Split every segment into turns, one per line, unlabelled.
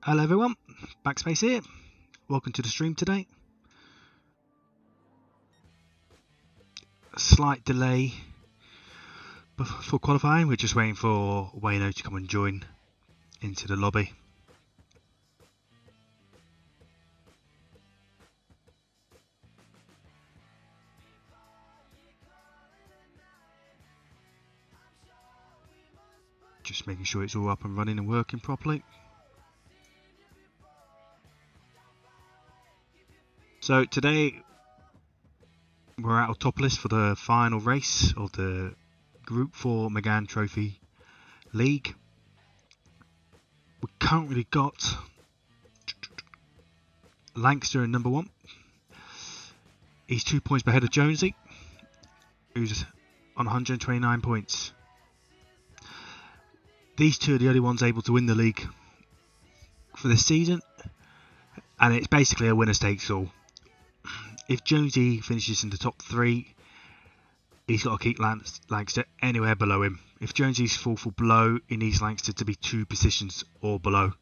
Hello everyone, Backspace here. Welcome to the stream today. A slight delay before qualifying. We're just waiting for Wayno to come and join into the lobby. Just making sure it's all up and running and working properly. So today we're at Autopolis for the final race of the Group 4 Megane Trophy League. We currently got Lankster in number 1. He's 2 points ahead of Jonesy, who's on 129 points. These two are the only ones able to win the league for this season, and it's basically a winner takes all. If Jonesy finishes in the top 3, he's got to keep Lankster anywhere below him. If Jonesy's fall below, he needs Lankster to be 2 positions or below.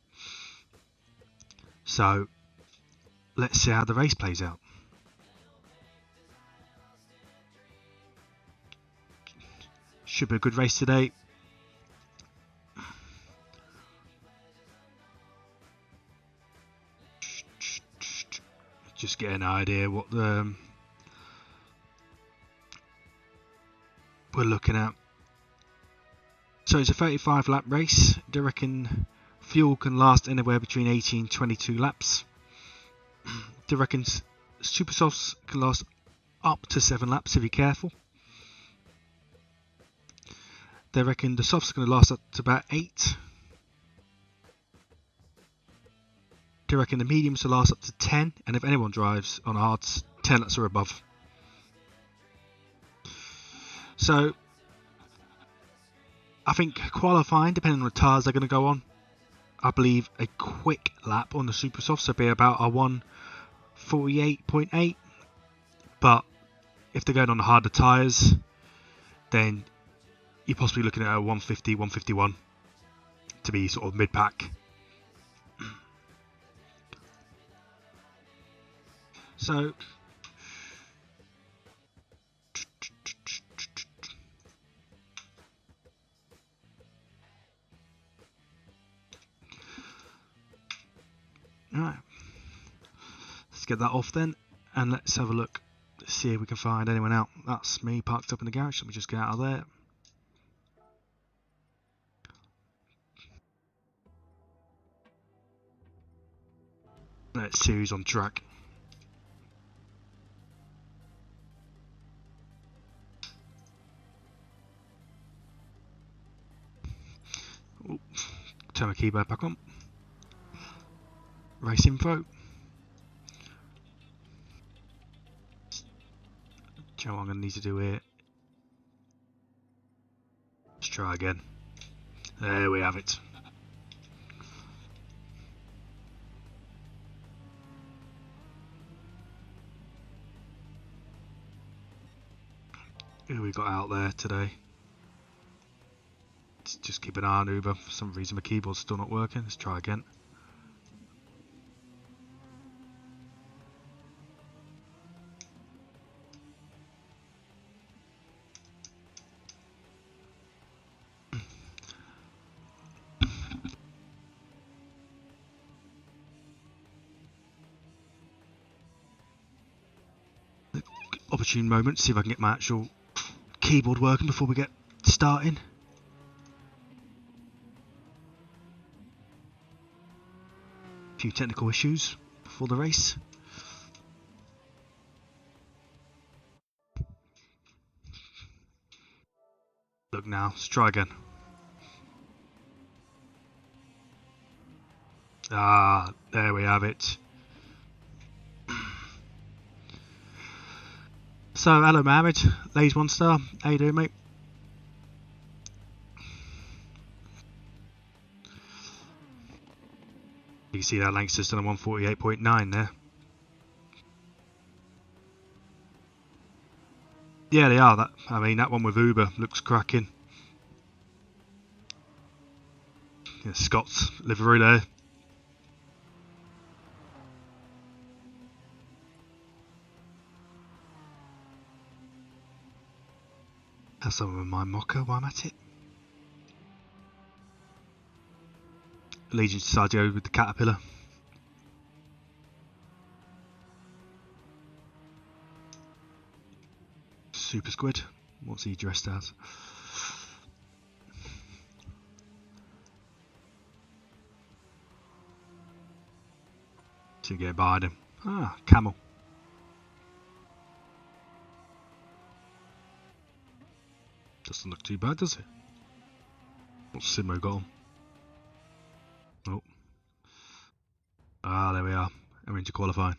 So let's see how the race plays out. Should be a good race today. Just get an idea what we're looking at. So it's a 35 lap race. Do you reckon fuel can last anywhere between 18 and 22 laps? Do you reckon super softs can last up to 7 laps if you're careful? They reckon the softs are going to last up to about 8. Do you reckon the mediums will last up to 10? And if anyone drives on hards, 10 laps or above. So I think qualifying, depending on the tyres they're going to go on, I believe a quick lap on the super softs will be about a 1:48.8. But if they're going on the harder tyres, then you're possibly looking at a 1:50, 1:51 to be sort of mid-pack. So alright, let's get that off then, and let's have a look, see if we can find anyone out. That's me parked up in the garage. Let me just get out of there. Let's see who's on track. Ooh, turn my keyboard back on. Race info. Do you know what I'm going to need to do here? Let's try again. There we have it. Who we got out there today? Let's just keep an eye on Uber. For some reason my keyboard's still not working. Let's try again. Opportune moment, see if I can get my actual keyboard working before we get starting. A few technical issues before the race. Look now, let's try again. Ah, there we have it. So, hello Mohammed, Lays 1 star, how you doing mate? You can see that Lankster's done a 1:48.9 there. Yeah, they are. I mean, that one with Uber looks cracking. Yeah, Scott's livery there. someone with my mocker while I'm at it. Legion decided to go with the Caterpillar. Super Squid. What's he dressed as? To get behind him. Ah, Camel. Doesn't look too bad, does it? What's Simo got on? Oh. Ah, there we are. We're into qualifying.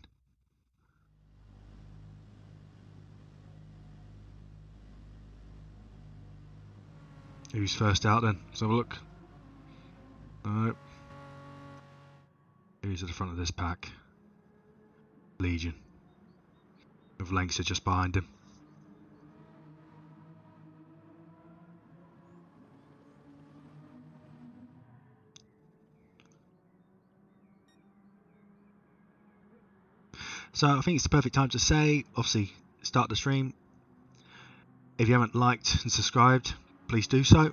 Who's first out then? Let's have a look. No. Who's at the front of this pack? Legion. With Lancer just behind him. So I think it's the perfect time to say, obviously, start the stream. If you haven't liked and subscribed, please do so.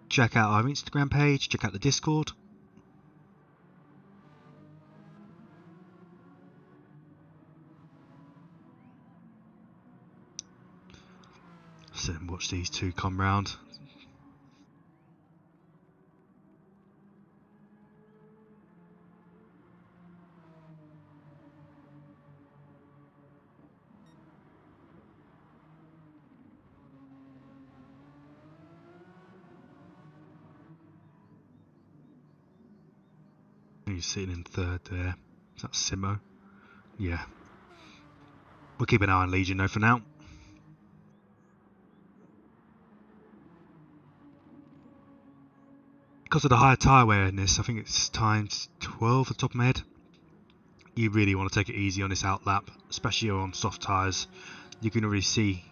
Check out our Instagram page, check out the Discord. Sit and watch these two come round. He's sitting in third there. Is that Simo? Yeah. We'll keep an eye on Legion though for now. Because of the higher tyre wear in this, I think it's times 12 at the top of my head. You really want to take it easy on this out lap, especially on soft tyres. You can already see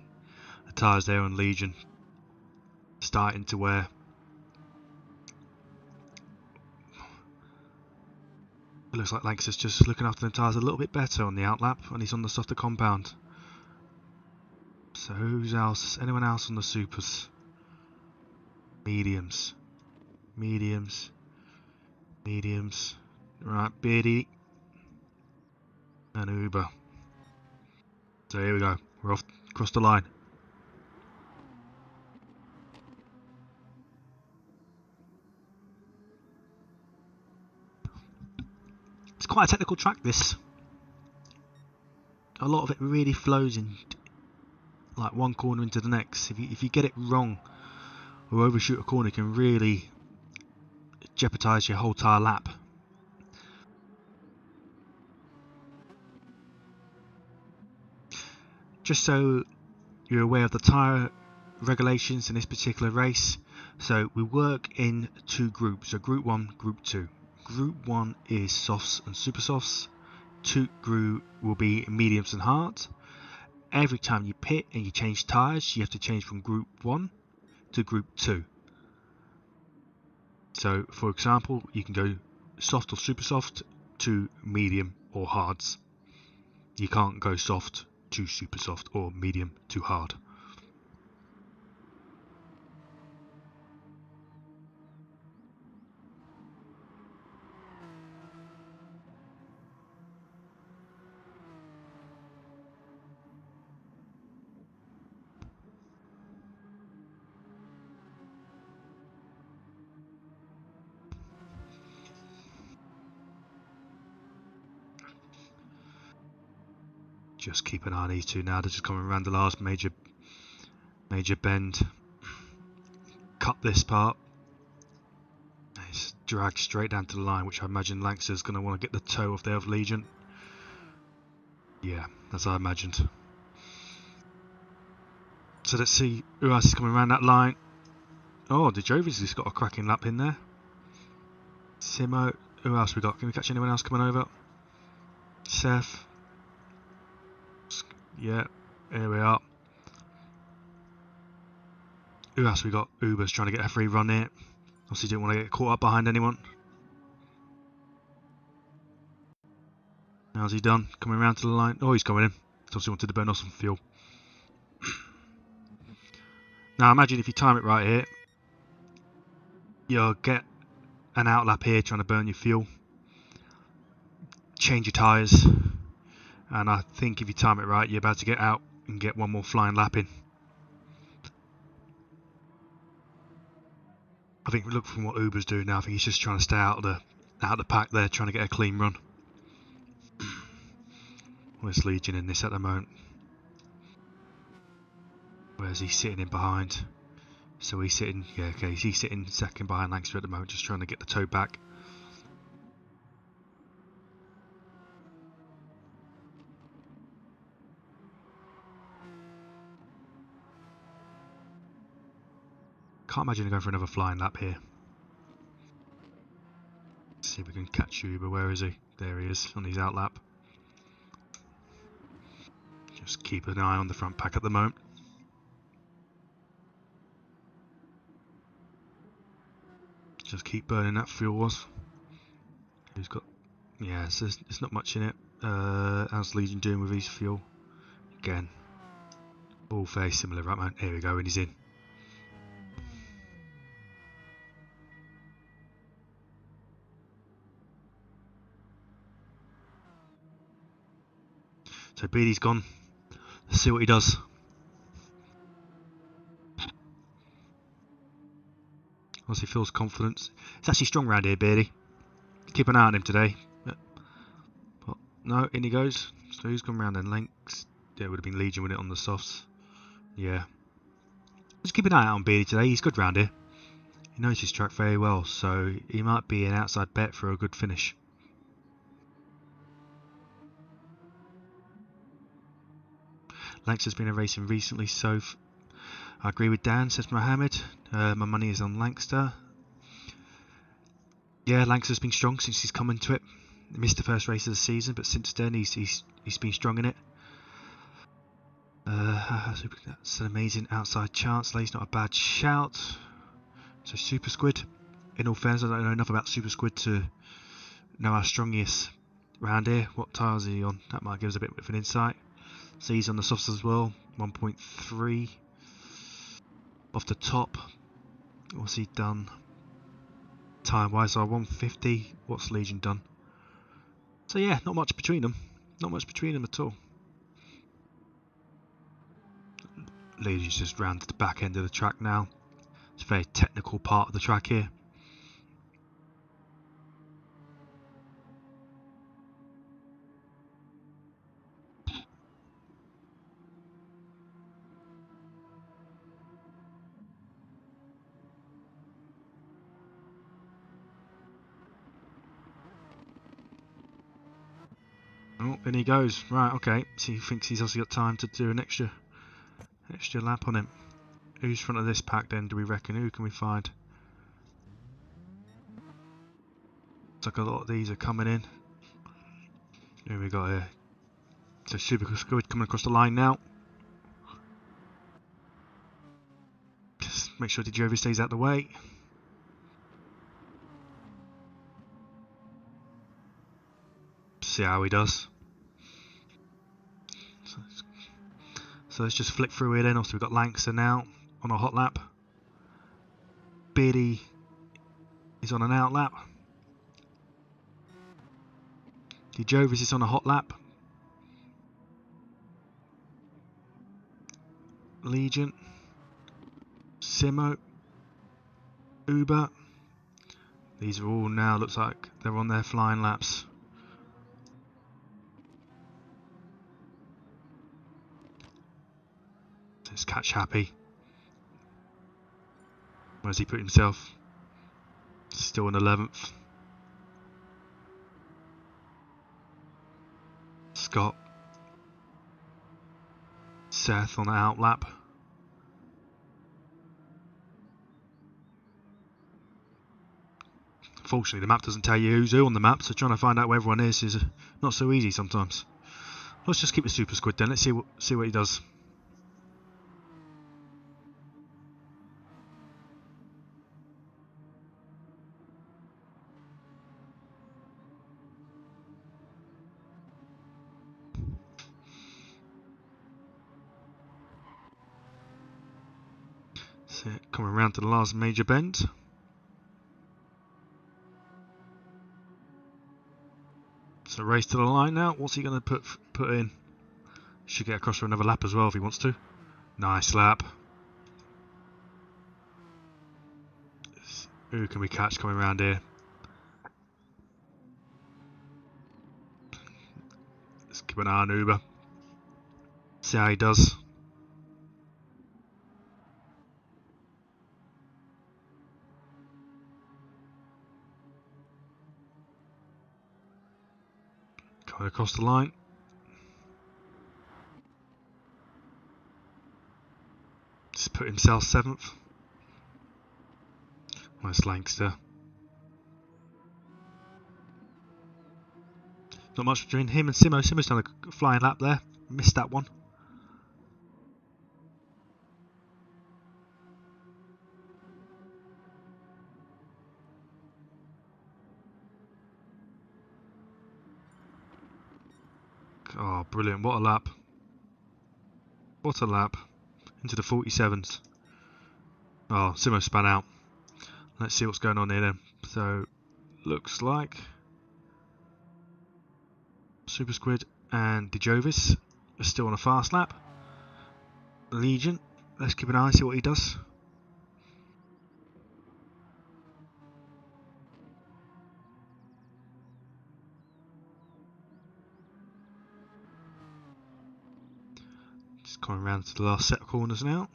the tyres there on Legion starting to wear. It looks like Lanxess just looking after the tyres a little bit better on the out lap, and he's on the softer compound. So who's else? Anyone else on the supers? Mediums. Mediums. Mediums. Right, Beardy. And Uber. So here we go. We're off across the line. It's quite a technical track, this. A lot of it really flows in like one corner into the next. If you get it wrong or overshoot a corner, it can really jeopardise your whole tyre lap. Just so you're aware of the tyre regulations in this particular race, so we work in two groups, so group 1, group 2. Group 1 is softs and super softs. Group will be mediums and hards. Every time you pit and you change tyres, you have to change from group 1 to group 2. So for example, you can go soft or super soft to medium or hards. You can't go soft to super soft or medium to hard. Just keep an eye on these two now. They're just coming around the last major bend. Cut this part. It's dragged straight down to the line, which I imagine Lanxer's going to want to get the toe off there of Legion. Yeah, as I imagined. So let's see who else is coming around that line. Oh, DeJovis has got a cracking lap in there. Simo. Who else we got? Can we catch anyone else coming over? Seth. Yeah, here we are. Who else we got? Uber's trying to get a free run here. Obviously didn't want to get caught up behind anyone. How's he done? Coming around to the line. Oh, he's coming in. Obviously wanted to burn off some fuel. Now imagine if you time it right here, you'll get an out lap here trying to burn your fuel, change your tyres, and I think if you time it right, you're about to get out and get one more flying lap in. I think look from what Uber's doing now. I think he's just trying to stay out of the pack there, trying to get a clean run. Where's Legion in this at the moment? Where's he sitting in behind? So he's sitting, yeah, okay, he's sitting second behind Langster at the moment, just trying to get the toe back. Can't imagine him going for another flying lap here. Let's see if we can catch Uber. Where is he? There he is on his out lap. Just keep an eye on the front pack at the moment. Just keep burning that fuel. Who's got? Yeah, so there's not much in it. How's Legion doing with his fuel? Again, all very similar, right, man? Here we go, and he's in. So Beatty's gone. Let's see what he does. Once he feels confidence. It's actually strong round here, Beardy. Keep an eye on him today. But no, in he goes. So who's gone round then? Lengths. Yeah, it would have been Legion with it on the softs. Yeah. Just keep an eye out on Beardy today. He's good round here. He knows his track very well, so he might be an outside bet for a good finish. Lancaster's been a racing recently, so I agree with Dan, says Mohammed. My money is on Lancaster. Yeah, Lancaster's been strong since he's come into it. He missed the first race of the season, but since then he's been strong in it. That's an amazing outside chance. He's not a bad shout. So Super Squid. In all fairness, I don't know enough about Super Squid to know how strong he is around here. What tyres are he on? That might give us a bit of an insight. So he's on the softs as well. 1.3 off the top. What's he done? Time wise, so 150. What's Legion done? So yeah, not much between them. Not much between them at all. Legion's just round to the back end of the track now. It's a very technical part of the track here. Oh, in he goes. Right, okay. So he thinks he's also got time to do an extra lap on him. Who's front of this pack then, do we reckon? Who can we find? Looks like a lot of these are coming in. Who we got here? So Super Squid coming across the line now. Just make sure Jovi stays out the way. See how he does. So let's just flick through here then. Also we've got Lancaster now on a hot lap. Beardy is on an out lap. Jovis is on a hot lap. Legion. Simo. Uber. These are all now, looks like they're on their flying laps. Let's catch Happy. Where's he put himself? Still in 11th. Scott. Seth on the out lap. Fortunately, the map doesn't tell you who's who on the map, so trying to find out where everyone is not so easy sometimes. Let's just keep the Super Squid then. Let's see what he does. Coming around to the last major bend. So race to the line now. What's he going to put in? Should get across for another lap as well if he wants to. Nice lap. Who can we catch coming around here? Let's keep an eye on Uber. See how he does. Coming across the line. Just put himself 7th. Nice Lancaster. Not much between him and Simo. Simo's done a flying lap there. Missed that one. Oh, brilliant. What a lap. What a lap. Into the 47s. Oh, Simo spun out. Let's see what's going on here then. So, looks like Super Squid and DeJovis are still on a fast lap. Legion, let's keep an eye, see what he does. Just coming around to the last set of corners now.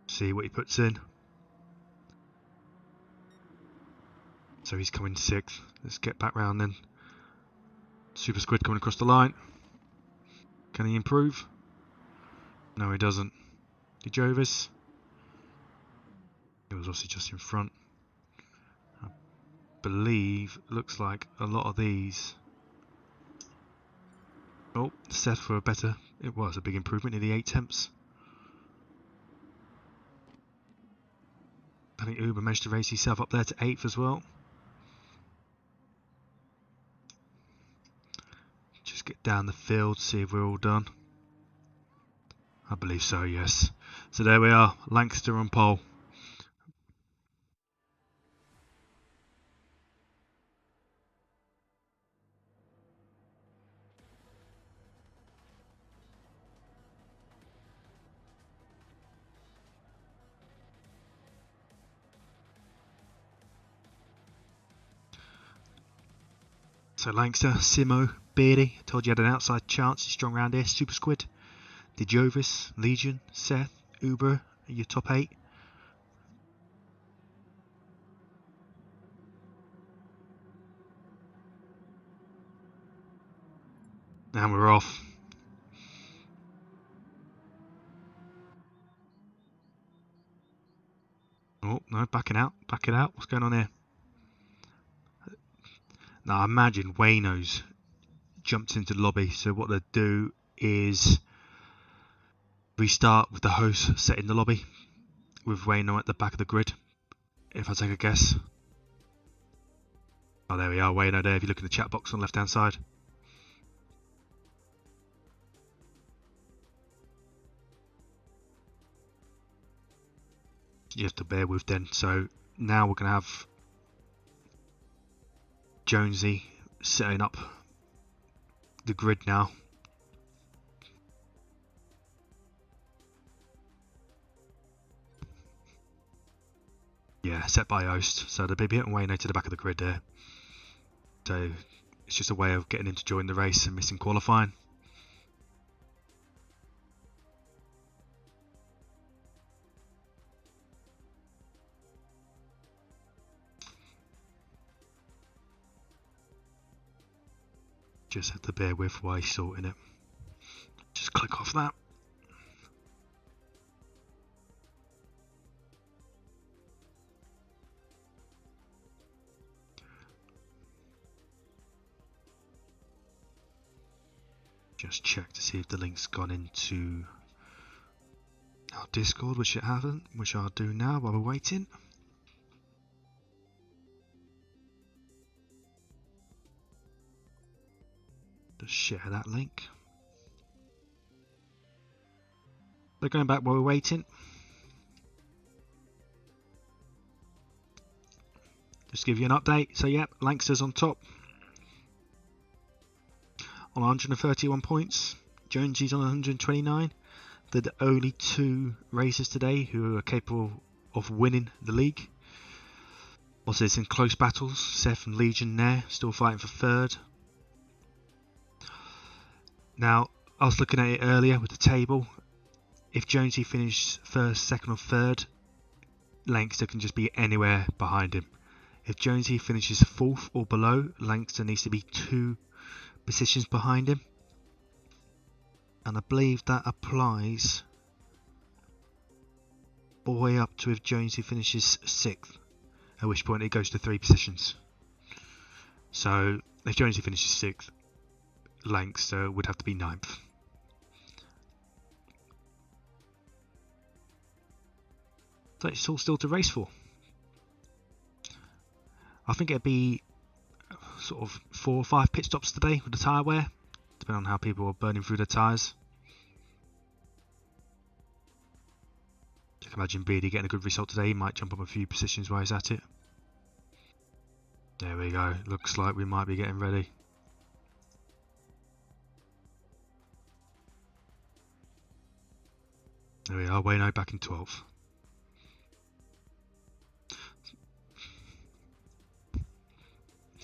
See what he puts in. So he's coming 6th. Let's get back round then. Super Squid coming across the line. Can he improve? No, he doesn't. DeJovis. He was obviously just in front. I believe, looks like a lot of these. Oh, Seth for a better. It was a big improvement, nearly 8 tenths. I think Uber managed to race himself up there to 8th as well. Just get down the field, see if we're all done. I believe so, yes. So there we are, Lancaster on pole. So Lancaster, Simo, Beardy, told you had an outside chance, he's strong round here. Super Squid, DeJovis, Legion, Seth, Uber, your top 8. And we're off. Oh, no, backing out, what's going on here? Now I imagine Wayno's jumped into the lobby, so what they'll do is restart with the host set in the lobby with Wayno at the back of the grid, if I take a guess. Oh, there we are, Wayno there, if you look in the chat box on the left hand side. You have to bear with then. So now we're going to have Jonesy setting up the grid now. Yeah, set by host. So they'll be getting Wayno to the back of the grid there. So it's just a way of getting him to join the race and missing qualifying. Just have to bear with while he's sorting it. Just click off that. Just check to see if the link's gone into our Discord, which it hasn't, which I'll do now while we're waiting. Just share that link. But going back while we're waiting, just to give you an update. So yeah, Lankster's on top on 131 points. Jonesy's on 129. They're the only two racers today who are capable of winning the league. Also, it's in close battles. Seth and Legion there, still fighting for third. Now, I was looking at it earlier with the table. If Jonesy finishes first, second or third, Lankster can just be anywhere behind him. If Jonesy finishes fourth or below, Lankster needs to be 2 positions behind him. And I believe that applies all the way up to if Jonesy finishes 6th, at which point it goes to 3 positions. So if Jonesy finishes 6th, Lankster would have to be 9th. So it's all still to race for. I think it'd be sort of 4 or 5 pit stops today with the tyre wear, depending on how people are burning through their tyres. I can imagine Beardy getting a good result today. He might jump up a few positions while he's at it. There we go. Looks like we might be getting ready. There we are. Wayno back in 12th.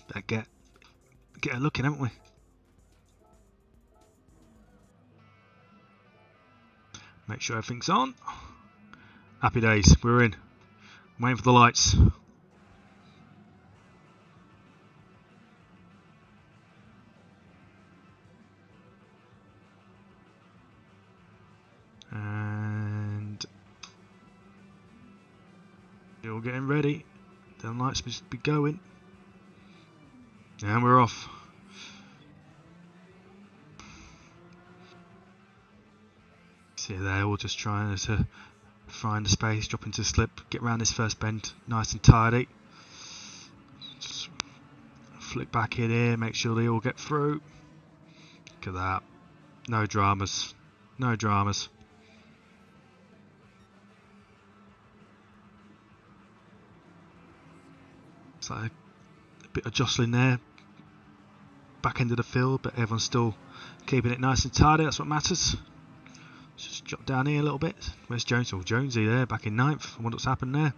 Better get a look in, haven't we? Make sure everything's on. Happy days. We're in. I'm waiting for the lights. And you're getting ready. The lights must be going. And we're off. See there, we're just trying to find a space, drop into the slip, get around this first bend nice and tidy. Just flick back in here, make sure they all get through. Look at that. No dramas. No dramas. It's like a bit of jostling there. Back end of the field, but everyone's still keeping it nice and tidy. That's what matters. Just drop down here a little bit. Where's Jones? Oh, Jonesy there, back in 9th. I wonder what's happened there.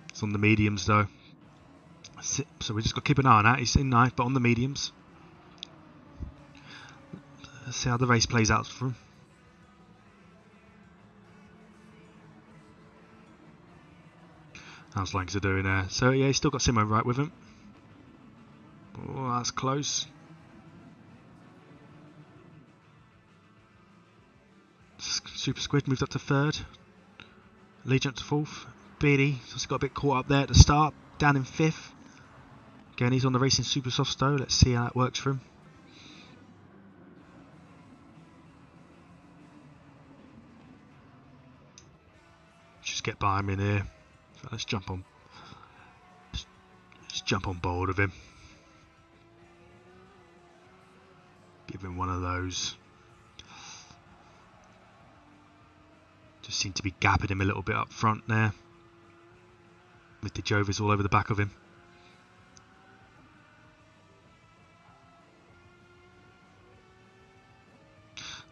It's on the mediums though. So we just got to keep an eye on that. He's in 9th, but on the mediums. Let's see how the race plays out for him. How's Lankster doing there? So yeah, he's still got Simo right with him. Oh, that's close. Super Squid moved up to 3rd. Legion up to 4th. Beardy just got a bit caught up there at the start. Down in 5th. Again, he's on the Racing Super Soft though. Let's see how that works for him. Just get by him in here. So let's jump on. Let's jump on board with him. Give him one of those. Just seem to be gapping him a little bit up front there. With the Jovis all over the back of him.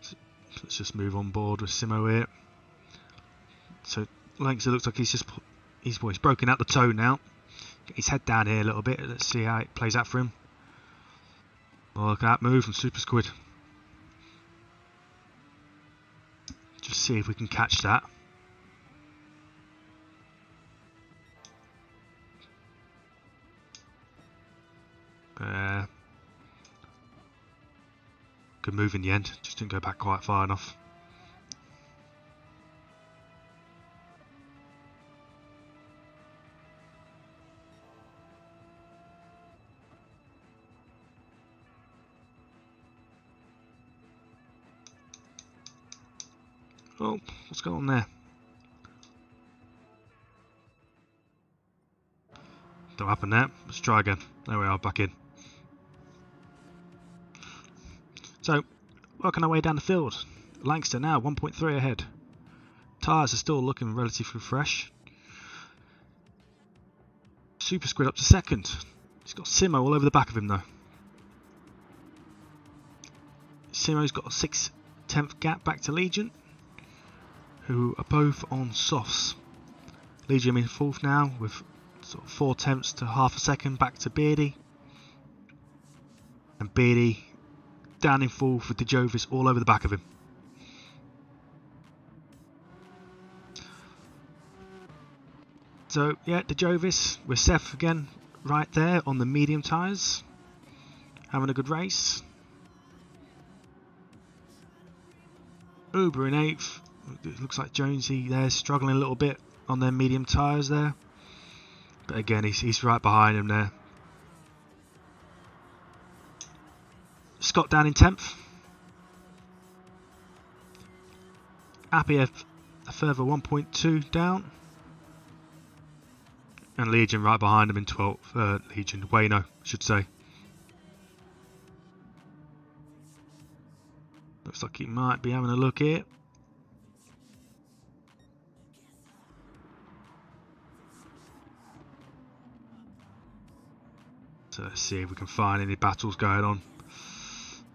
So let's just move on board with Simo here. So Lankster looks like he's broken out the toe now. Get his head down here a little bit. Let's see how it plays out for him. Oh, look at that move from Super Squid. Just see if we can catch that. Good move in the end. Just didn't go back quite far enough. Oh, what's going on there? Don't happen there. Let's try again. There we are, back in. So, working our way down the field. Lancaster now 1.3 ahead. Tyres are still looking relatively fresh. Super Squid up to second. He's got Simo all over the back of him though. Simo's got a 6/10 gap back to Legion, who are both on softs. Legion in fourth now with sort of 4/10 to half a second back to Beardy. And Beardy down in fourth with De Jovis all over the back of him. So yeah, De Jovis with Seth again right there on the medium tyres, having a good race. Uber in 8th. It looks like Jonesy there struggling a little bit on their medium tyres there, but again he's right behind him there. Scott down in 10th. Appy a further 1.2 down. And Legion right behind him in 12th. Legion, Wayno, I should say. Looks like he might be having a look here. So let's see if we can find any battles going on.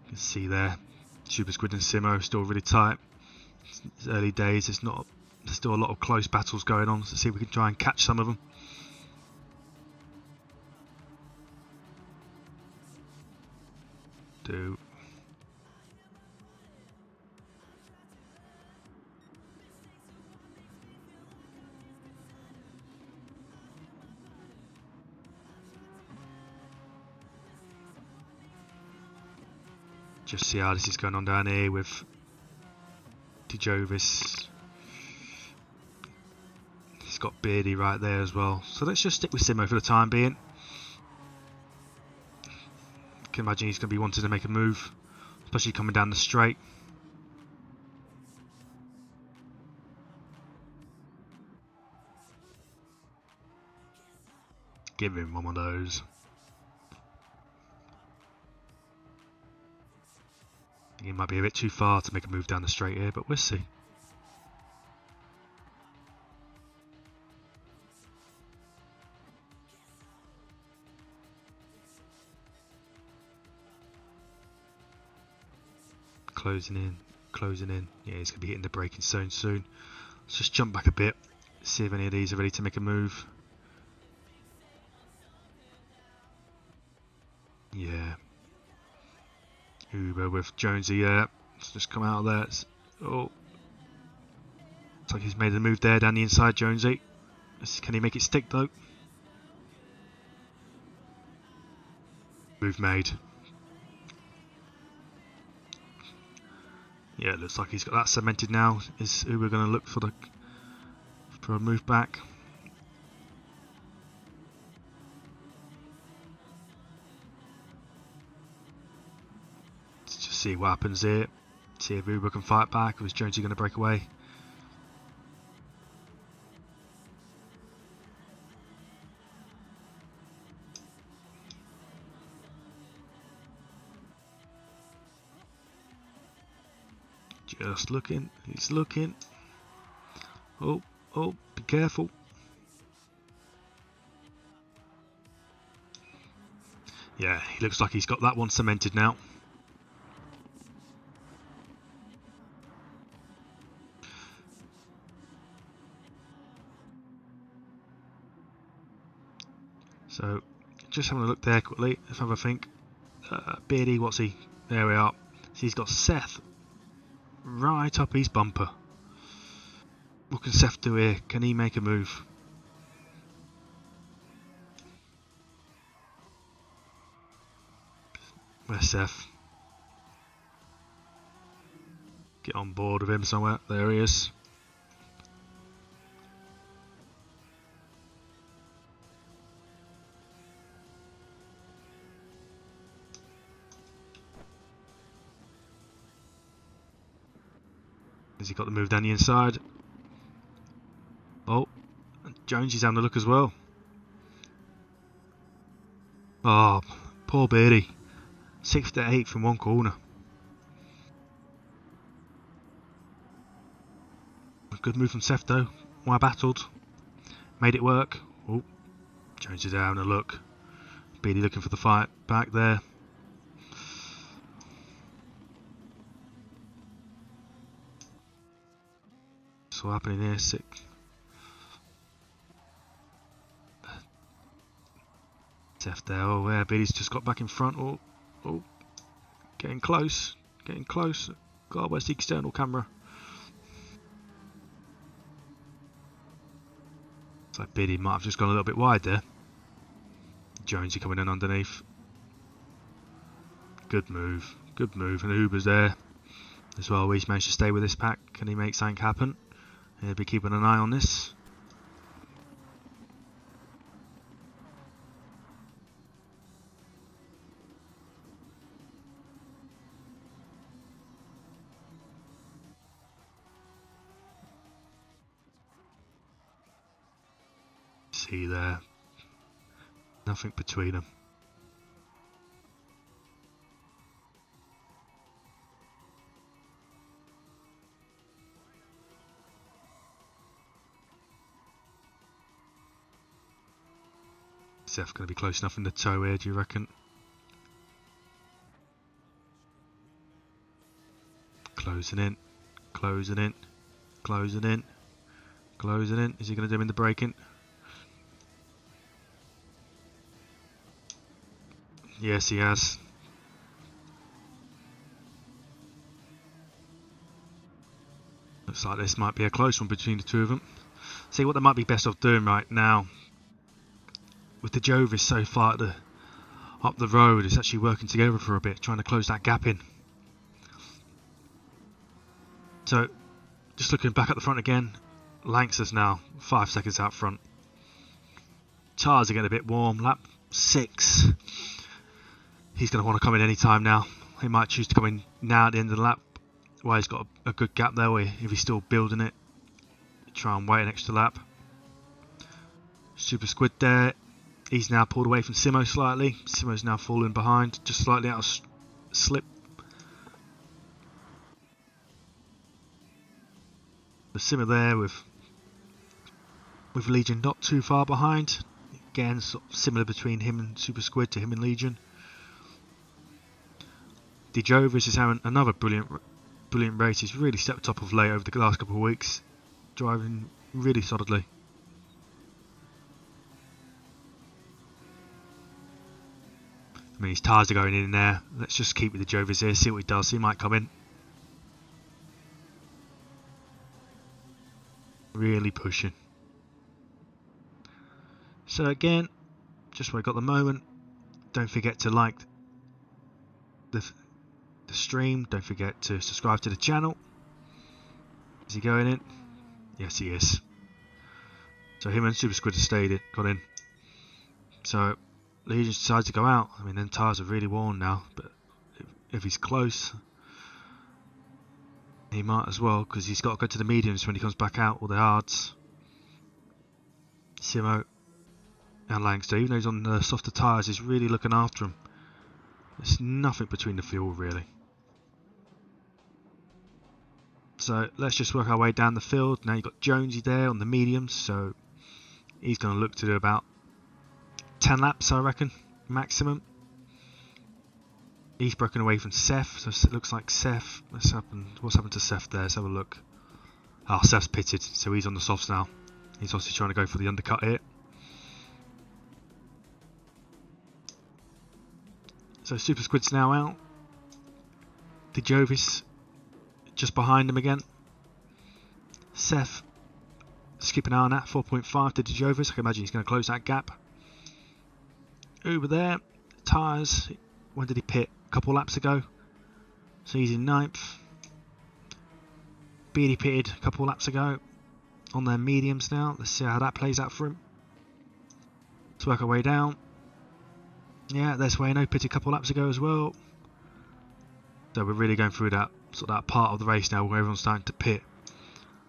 You can see there, Super Squid and Simo still really tight. It's early days, there's still a lot of close battles going on. So let's see if we can try and catch some of them. Just see how this is going on down here with De Jovis. He's got Beardy right there as well. So let's just stick with Simo for the time being. I can imagine he's going to be wanting to make a move, especially coming down the straight. Give him one of those. He might be a bit too far to make a move down the straight here, but we'll see. Closing in, closing in. Yeah, he's going to be hitting the braking zone soon. Let's just jump back a bit, see if any of these are ready to make a move. Yeah. Uber with Jonesy, yeah. Let's just come out of there. Oh. Looks like he's made a move there down the inside, Jonesy. Can he make it stick though? Move made. Yeah, it looks like he's got that cemented now. Is Uber going to look for a move back? See what happens here. See if Uber can fight back, or is Jonesy going to break away? Just looking. He's looking. Oh, be careful. Yeah, he looks like he's got that one cemented now. So, just having a look there quickly, let's have a think. Beardy, what's he? There we are. So he's got Seth right up his bumper. What can Seth do here? Can he make a move? Where's Seth? Get on board with him somewhere. There he is. Has he got the move down the inside? Oh, Jones is having a look as well. Oh, poor Beardy. 6th to 8th from one corner. Good move from Seth though. Why battled. Made it work. Oh, Jones is having a look. Beatty looking for the fight back there. What's happening here? Sick. Seth there. Oh, yeah, Beatty's just got back in front. Oh, oh, getting close. Getting close. God, where's the external camera? It's like Beatty might have just gone a little bit wide there. Jonesy coming in underneath. Good move. Good move. And Uber's there as well. He's managed to stay with this pack. Can he make something happen? He'll be keeping an eye on this. See there. Nothing between them. Seth going to be close enough in the toe here, do you reckon? Closing in, closing in, closing in, closing in. Is he going to do him in the braking? Yes, he has. Looks like this might be a close one between the two of them. See what they might be best off doing right now. With the Jovis so far up the road, it's actually working together for a bit, trying to close that gap in. So, just looking back at the front again, Lanxter's now 5 seconds out front. Tyres are getting a bit warm. Lap 6. He's going to want to come in any time now. He might choose to come in now at the end of the lap, while he's got a good gap there, where if he's still building it, try and wait an extra lap. Super Squid there. He's now pulled away from Simo slightly. Simo's now falling behind, just slightly out of slip. The Simo there with Legion not too far behind. Again, sort of similar between him and Super Squid to him and Legion. DeJovis is having another brilliant race. He's really stepped up of late over the last couple of weeks, driving really solidly. I mean, his tyres are going in there. Let's just keep with the Jovis here, see what he does. He might come in. Really pushing. So again, just where I got the moment, don't forget to like the stream. Don't forget to subscribe to the channel. Is he going in? Yes, he is. So him and Super Squid have got in. So Legion decides to go out. I mean, then tyres are really worn now, but if he's close, he might as well, because he's got to go to the mediums when he comes back out, or the hards. Simo and Lanxter, even though he's on the softer tyres, is really looking after him. There's nothing between the fuel, really. So let's just work our way down the field. Now you've got Jonesy there on the mediums, so he's going to look to do about 10 laps, I reckon, maximum. He's broken away from Seth, so it looks like Seth. What's happened to Seth there? Let's have a look. Ah, Seth's pitted, so he's on the softs now. He's obviously trying to go for the undercut here. So Super Squid's now out. DeJovis just behind him again. Seth skipping an eye on that, 4.5 to DeJovis. I can imagine he's going to close that gap. Over there, tyres. When did he pit? A couple laps ago. So he's in 9th. Beatty pitted a couple laps ago on their mediums now. Let's see how that plays out for him. Let's work our way down. Yeah, there's Wayno pitted a couple laps ago as well. So we're really going through that that part of the race now where everyone's starting to pit.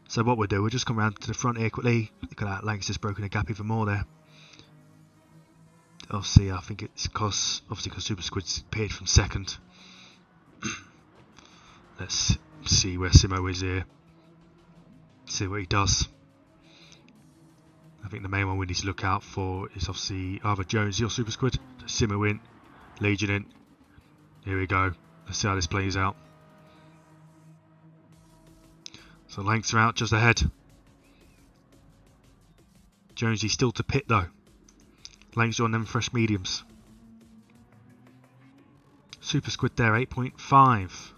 So what we'll do, we'll just come around to the front here quickly. Look at that, Lanxter's broken a gap even more there. Obviously, I think it's because Super Squid's pitted from 2nd. Let's see where Simo is here. See what he does. I think the main one we need to look out for is obviously either Jonesy or Super Squid. Simo in, Legion in. Here we go. Let's see how this plays out. So lengths are out just ahead. Jonesy still to pit though. Lengths are on them fresh mediums. Super Squid there, 8.5.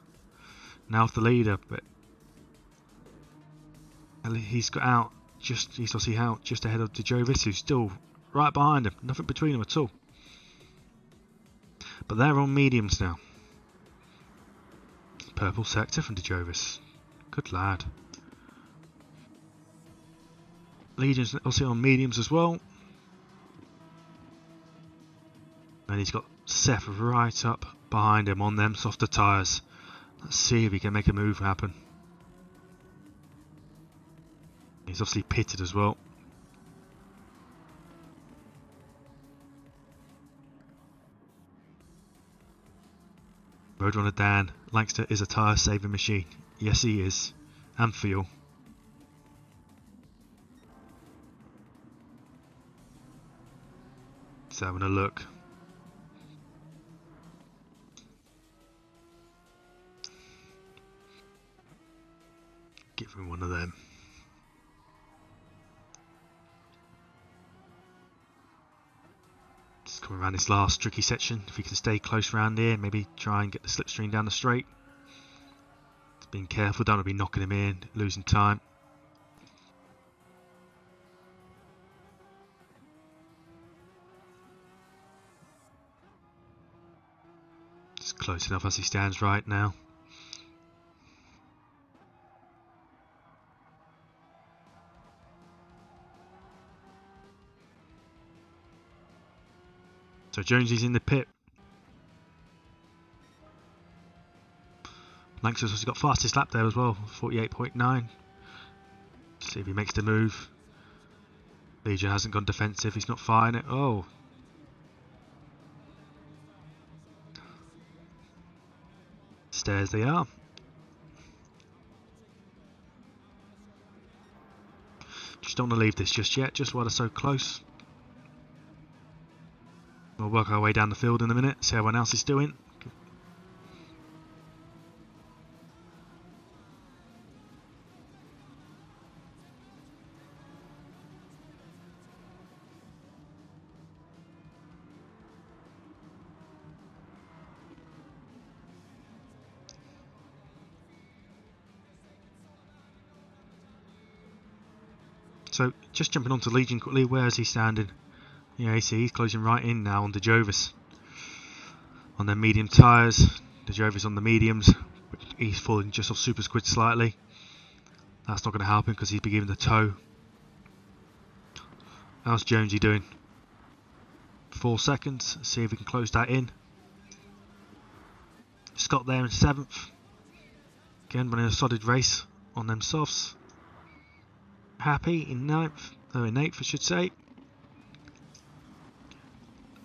Now off the leader, but he's got out he's obviously out just ahead of DeJovis, who's still right behind him. Nothing between them at all. But they're on mediums now. Purple sector from DeJovis. Good lad. Legion's obviously on mediums as well. And he's got Seth right up behind him on them softer tyres. Let's see if he can make a move happen. He's obviously pitted as well. Roadrunner Dan, Lancaster is a tyre saving machine. Yes he is. And fuel. Just having a look. Give him one of them. Just coming around this last tricky section. If he can stay close around here, maybe try and get the slipstream down the straight. Just being careful, don't want to be knocking him in, losing time. Just close enough as he stands right now. So Jonesy's in the pit. Lancaster's also got fastest lap there as well, 48.9. See if he makes the move. Legion hasn't gone defensive, he's not firing it. Oh. Stairs they are. Just don't want to leave this just yet, just while they're so close. We'll work our way down the field in a minute, see how everyone else is doing. So, just jumping onto Legion quickly, where is he standing? Yeah, you see, he's closing right in now on DeJovis. On their medium tyres, DeJovis on the mediums. He's falling just off Super Squid slightly. That's not going to help him because he's been given the toe. How's Jonesy doing? 4 seconds, see if we can close that in. Scott there in 7th. Again, running a solid race on them softs. Happy in 9th, in 8th I should say.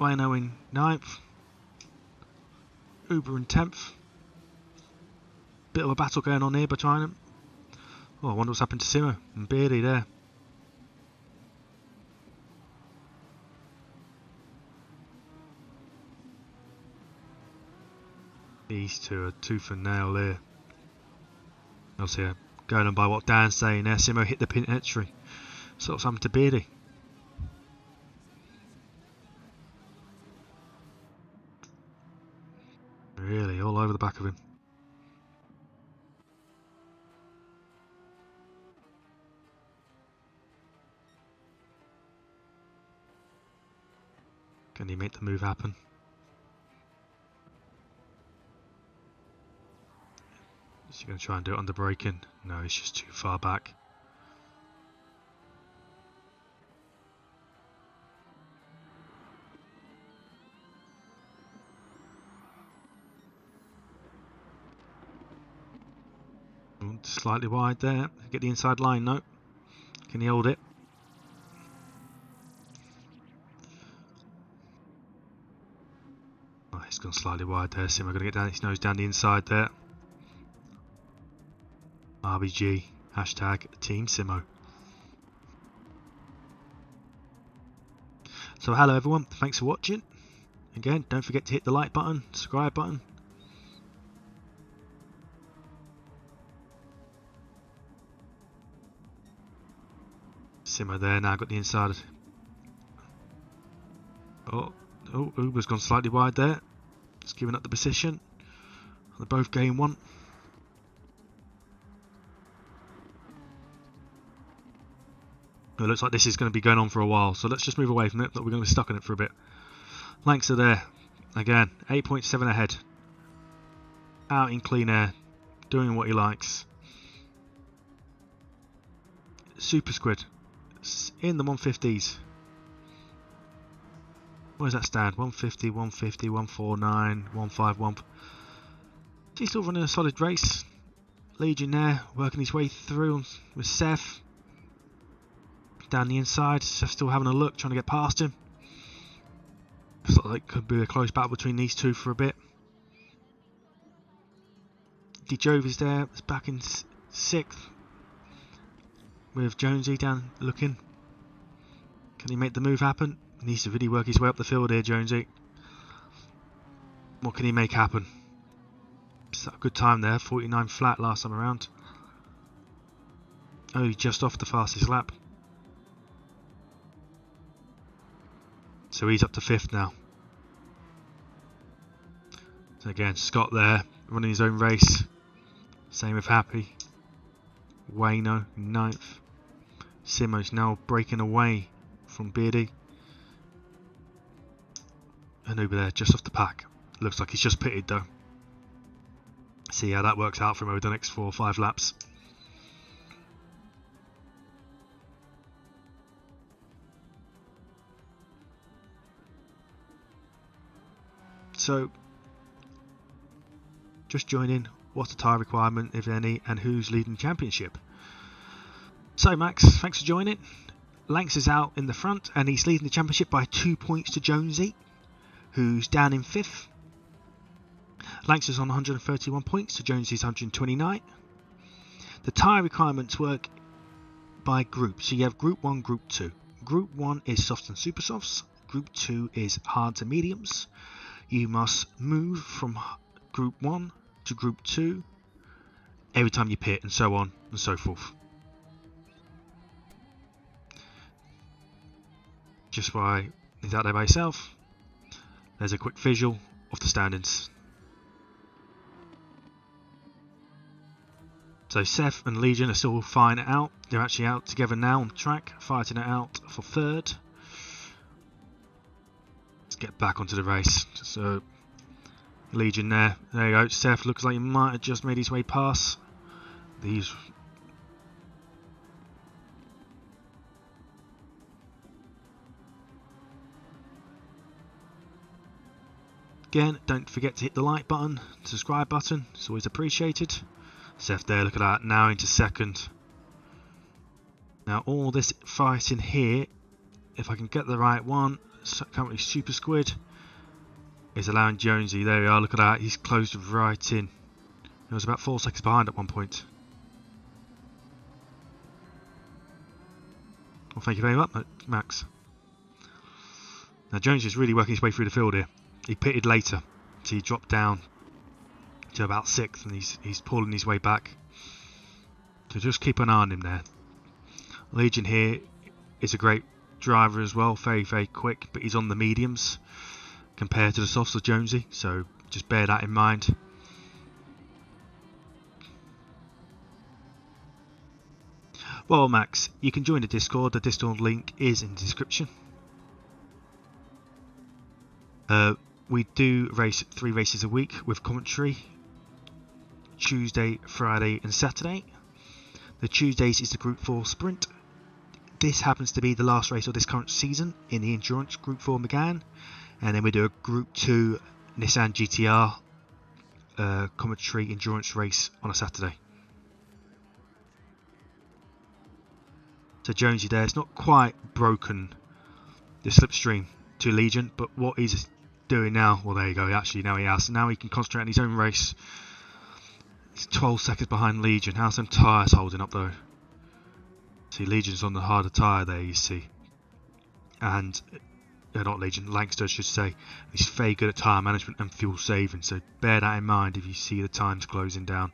Wayno in 9th. Uber in 10th. Bit of a battle going on here between them. Oh, I wonder what's happened to Simo and Beardy there. These two are tooth and nail there. Obviously, going on by what Dan's saying there, Simo hit the pin entry. Sort of happened to Beardy. Really, all over the back of him. Can he make the move happen? Is he going to try and do it under braking? No, he's just too far back. Slightly wide there. Get the inside line, no. Can he hold it? Oh, he's gone slightly wide there. Simo going to get down his nose down the inside there. RBG Hashtag Team Simo. So hello everyone, thanks for watching. Again, don't forget to hit the like button, subscribe button. Simo there, now got the inside. Oh, Uber's gone slightly wide there. Just giving up the position. They both gain one. It looks like this is going to be going on for a while, so let's just move away from it, but we're going to be stuck in it for a bit. Lanks are there. Again, 8.7 ahead. Out in clean air. Doing what he likes. Super Squid. In the 150s. Where does that stand? 150, 150, 149, 151. He's still running a solid race. Legion there, working his way through with Seth. Down the inside, Seth still having a look, trying to get past him. Looks like it could be a close battle between these two for a bit. DeJove is there, it's back in 6th. With Jonesy down looking. Can he make the move happen? He needs to really work his way up the field here, Jonesy. What can he make happen? It's a good time there, 49 flat last time around. Oh, he's just off the fastest lap. So he's up to 5th now. So again, Scott there, running his own race. Same with Happy. Wayno, 9th. Simo's now breaking away from Beardy. And over there, just off the pack. Looks like he's just pitted though. See how that works out for him over the next 4 or 5 laps. So, just joining. What's the tyre requirement, if any, and who's leading the championship? So Max, thanks for joining. Lanks is out in the front and he's leading the championship by 2 points to Jonesy, who's down in 5th. Lanks is on 131 points to Jonesy's 129. The tyre requirements work by group. So you have Group 1, Group 2. Group 1 is softs and super softs. Group 2 is hards and mediums. You must move from Group 1 to Group 2 every time you pit, and so on and so forth. Just by he's out there by himself. There's a quick visual of the standings. So Seth and Legion are still fighting it out. They're actually out together now on track, fighting it out for 3rd. Let's get back onto the race. So Legion there you go. Seth looks like he might have just made his way past these. Again, don't forget to hit the like button, subscribe button, it's always appreciated. Seth there, look at that, now into 2nd. Now all this fighting here, if I can get the right one, currently Super Squid is allowing Jonesy, there we are, look at that, he's closed right in. He was about 4 seconds behind at one point. Well, thank you very much, Max. Now Jonesy is really working his way through the field here. He pitted later, so he dropped down to about 6th, and he's pulling his way back. So just keep an eye on him there. Legion here is a great driver as well, very, very quick, but he's on the mediums compared to the softs of Jonesy, so just bear that in mind. Well, Max, you can join the Discord. The Discord link is in the description. We do race 3 races a week with commentary, Tuesday, Friday and Saturday. The Tuesdays is the Group 4 Sprint. This happens to be the last race of this current season in the Endurance Group 4 Megane. And then we do a Group 2 Nissan GTR commentary endurance race on a Saturday. So Jonesy there, it's not quite broken the slipstream to Legion, but what he's doing now, well there you go, actually now he has. Now he can concentrate on his own race. He's 12 seconds behind Legion. How's them tyres holding up though? See, Legion's on the harder tyre there, you see. And, not Legion, Lancaster I should say. He's very good at tyre management and fuel saving, so bear that in mind if you see the times closing down.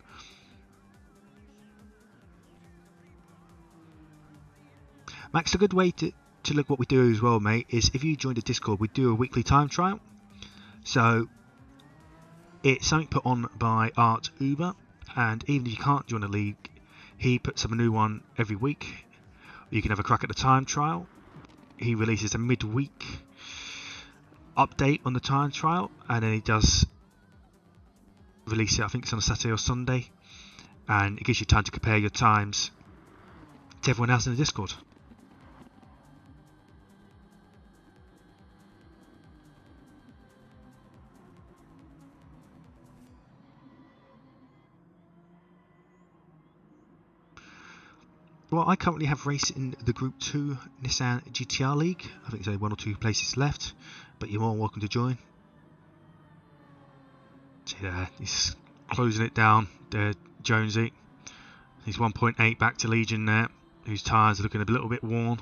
Max, a good way to look what we do as well, mate, is if you join the Discord, we do a weekly time trial. So, it's something put on by Art Uber, and even if you can't join the league, he puts up a new one every week. You can have a crack at the time trial. He releases a midweek update on the time trial, and then he does release it, I think it's on a Saturday or Sunday, and it gives you time to compare your times to everyone else in the Discord. Well, I currently have race in the Group 2 Nissan GTR League. I think there's only 1 or 2 places left, but you're more than welcome to join. See there, he's closing it down there, Jonesy. He's 1.8 back to Legion there, whose tyres are looking a little bit worn.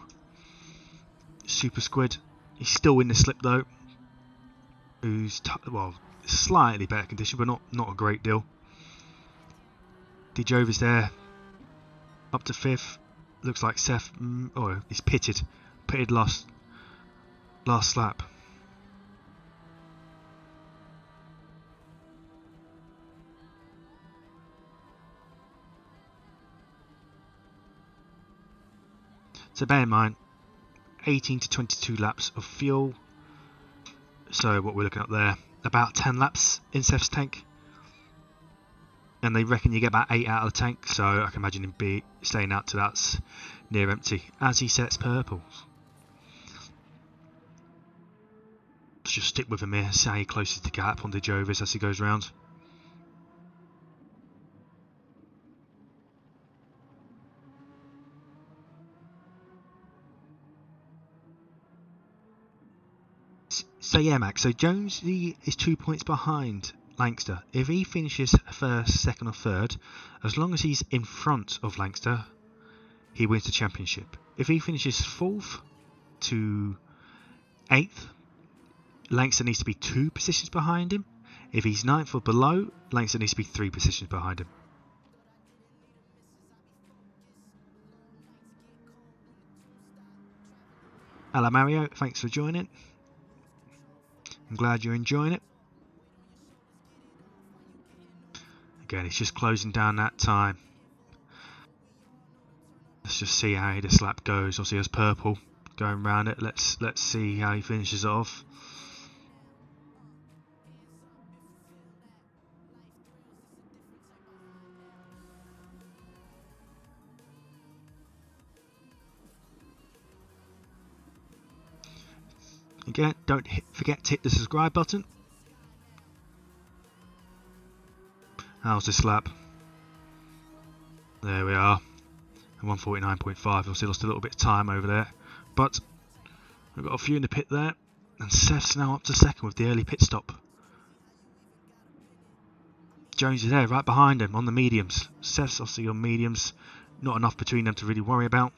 Super Squid, he's still in the slip though. Who's, well, slightly better condition, but not a great deal. DeJova's there, up to 5th. Looks like Seth, oh, he's pitted last lap. So bear in mind, 18 to 22 laps of fuel. So what we're looking at there, about 10 laps in Seth's tank. And they reckon you get about 8 out of the tank, so I can imagine him staying out to that's near empty as he sets purples. Let's just stick with him here, see how he closes the gap on DeJovis as he goes round. So yeah, Max, so Jonesy is 2 points behind Lancaster. If he finishes first, second or third, as long as he's in front of Lancaster, he wins the championship. If he finishes 4th to 8th, Lancaster needs to be 2 positions behind him. If he's 9th or below, Lancaster needs to be 3 positions behind him. Hello Mario, thanks for joining. I'm glad you're enjoying it. Again, it's just closing down that time. Let's just see how this lap goes. Obviously, there's purple going around it. Let's see how he finishes it off. Again, don't forget to hit the subscribe button. How's this lap? There we are. 149.5. Obviously lost a little bit of time over there, but we've got a few in the pit there, and Seth's now up to second with the early pit stop. Jones is there right behind him on the mediums. Seth's obviously on mediums, not enough between them to really worry about.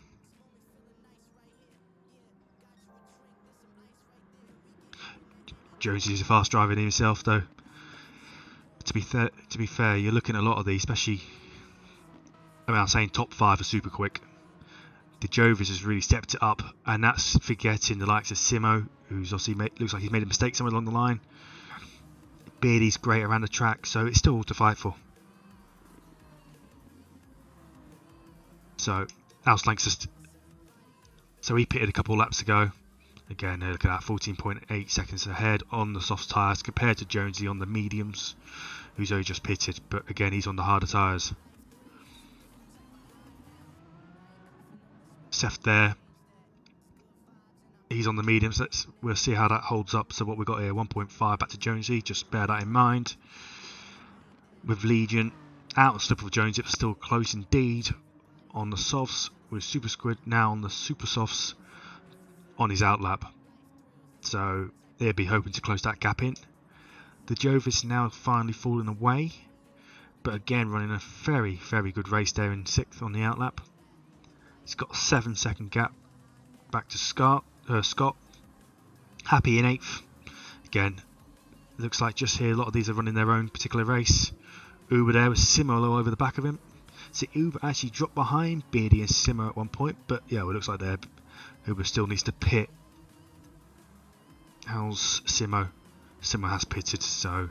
Jones is a fast driver in himself though. To be fair, you're looking at a lot of these, especially, I mean, I'm saying top 5 are super quick. The Jovis has really stepped it up, and that's forgetting the likes of Simo, who's obviously looks like he's made a mistake somewhere along the line. Beardy's great around the track, so it's still all to fight for. So, House Lancaster, so he pitted a couple of laps ago. Again, look at that, 14.8 seconds ahead on the soft tyres compared to Jonesy on the mediums, who's only just pitted, but again, he's on the harder tyres. Seth there, he's on the mediums. We'll see how that holds up. So what we've got here, 1.5 back to Jonesy, just bear that in mind. With Legion out of slip of Jonesy, but still close indeed on the softs, with Super Squid now on the super softs on his outlap. So they'll be hoping to close that gap in. The Jovis now finally falling away, but again running a very, very good race there in 6th on the outlap. He's got a 7-second gap back to Scott. Happy in 8th. Again, looks like just here a lot of these are running their own particular race. Uber there with Simo all over the back of him. See, Uber actually dropped behind Beardy and Simo at one point, but yeah, well, it looks like Uber still needs to pit. How's Simo? Simo has pitted, so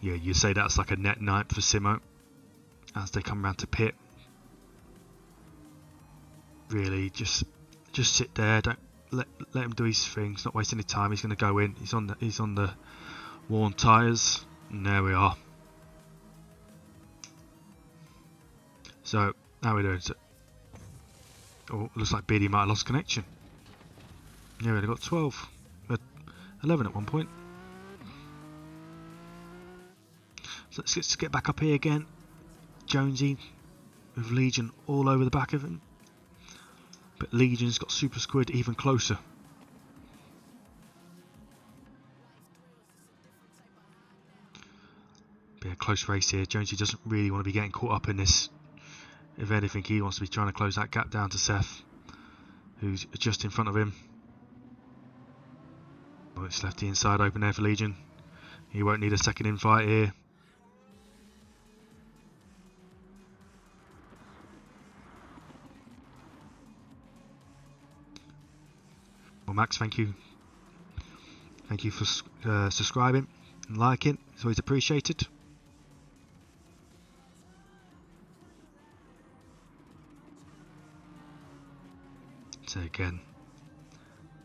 yeah, you say that's like a net 9th for Simo as they come round to pit. Really, just sit there. Don't let him do his thing. He's not wasting any time. He's going to go in. He's on the worn tyres. And there we are. So how are we doing? So, oh, looks like Beardy might have lost connection. Yeah, we only got 12, 11 at one point. So let's get back up here again. Jonesy with Legion all over the back of him. But Legion's got Super Squid even closer. Be a close race here. Jonesy doesn't really want to be getting caught up in this. If anything, he wants to be trying to close that gap down to Seth, who's just in front of him. Oh, it's left the inside open there for Legion. He won't need a second invite here. Well, Max, thank you. Thank you for subscribing and liking. It's always appreciated. So again,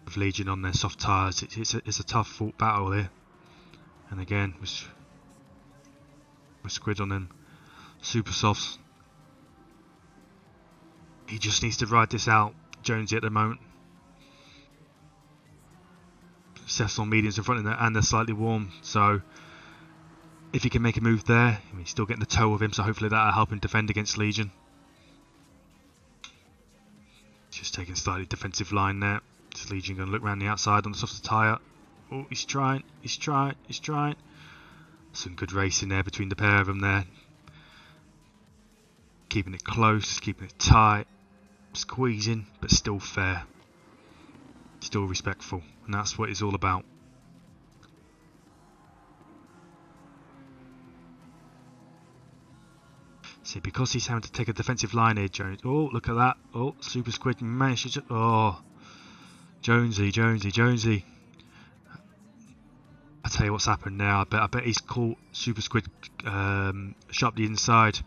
with Legion on their soft tyres, it's a tough fought battle here. And again, with Squid on them super softs, he just needs to ride this out. Jonesy at the moment. Seth's on mediums in front of them and they're slightly warm, so if he can make a move there, I mean, he's still getting the toe of him, so hopefully that'll help him defend against Legion. Just taking slightly defensive line there. Is Legion going to look around the outside on the soft tyre? Oh, he's trying. Some good racing there between the pair of them there. Keeping it close, keeping it tight, squeezing, but still fair. Still respectful, and that's what it's all about. See, because he's having to take a defensive line here, Jones. Oh, look at that. Oh, Super Squid managed to... Oh, Jonesy. I tell you what's happened now. I bet he's caught Super Squid sharp the inside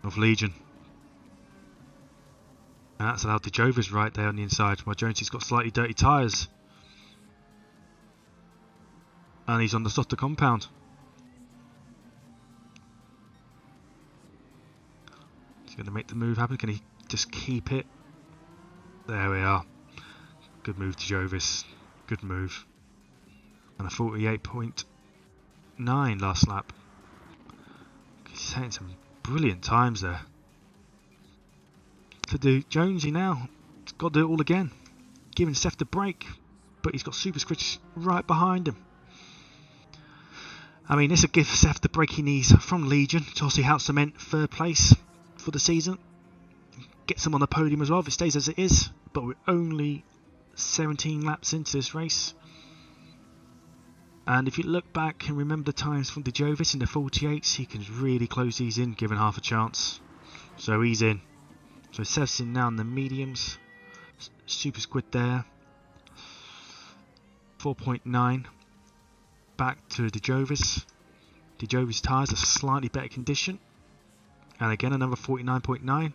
of Legion. And that's allowed the Jovers right there on the inside, while Jonesy's got slightly dirty tyres. And he's on the softer compound. He's going to make the move happen. Can he just keep it? There we are. Good move to Jovis. Good move. And a 48.9 last lap. He's setting some brilliant times there. To do Jonesy now. He's got to do it all again. Giving Seth the break. But he's got Super Squid right behind him. I mean, this will give Seth the break he needs from Legion to obviously help cement third place for the season. Gets him on the podium as well if it stays as it is. But we're only 17 laps into this race. And if you look back and remember the times from the Jovis in the 48s, he can really close these in, given half a chance. So he's in. So Seth's in now in the mediums. Super Squid there. 4.9. Back to the Jovis. The Jovis tyres are slightly better condition. And again another 49.9.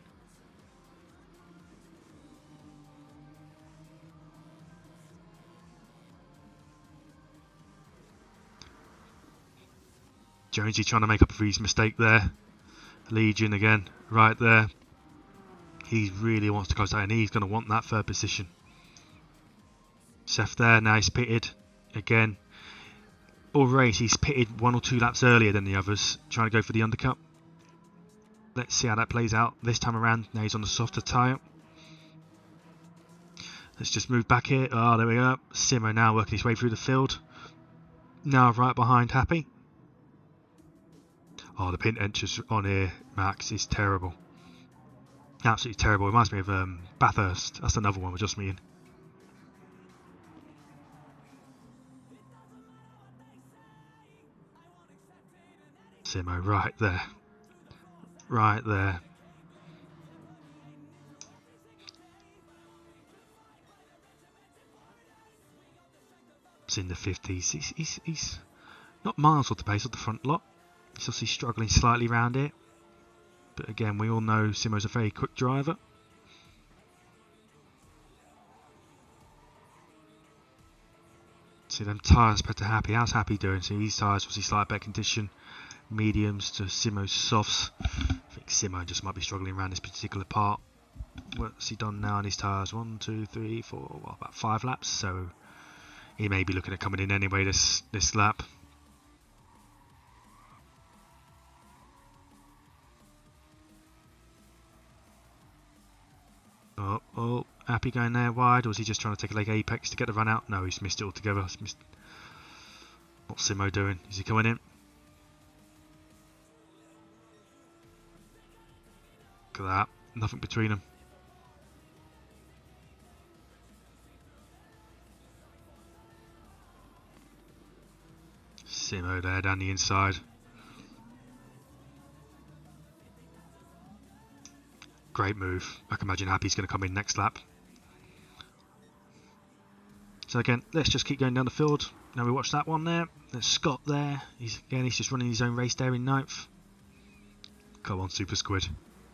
Jonesy trying to make up for his mistake there. Legion again, right there. He really wants to close that, and he's going to want that third position. Seth there, now he's pitted again. All race he's pitted 1 or 2 laps earlier than the others, trying to go for the undercut. Let's see how that plays out this time around. Now he's on the softer tyre. Let's just move back here. Oh, there we go. Simo now working his way through the field. Now right behind Happy. Oh, the pin entrance on here, Max, is terrible. Absolutely terrible. It reminds me of Bathurst. That's another one with just me in. Simo, right there. Right there. It's in the 50s. He's not miles off the pace of the front lot. He's obviously struggling slightly around it. But again, we all know Simo's a very quick driver. See them tyres better Happy. How's Happy doing? See these tyres obviously slight better condition. Mediums to Simo's softs. I think Simo just might be struggling around this particular part. What's he done now on his tyres? 1, 2, 3, 4, well, about 5 laps. So he may be looking at coming in anyway this lap. Oh, Happy going there wide, or is he just trying to take a leg apex to get the run out? No, he's missed it altogether. What's Simo doing? Is he coming in? Look at that. Nothing between them. Simo there down the inside. Great move. I can imagine Happy's going to come in next lap. So again, let's just keep going down the field. Now we watch that one there. There's Scott there. He's just running his own race there in 9th. Come on, Super Squid.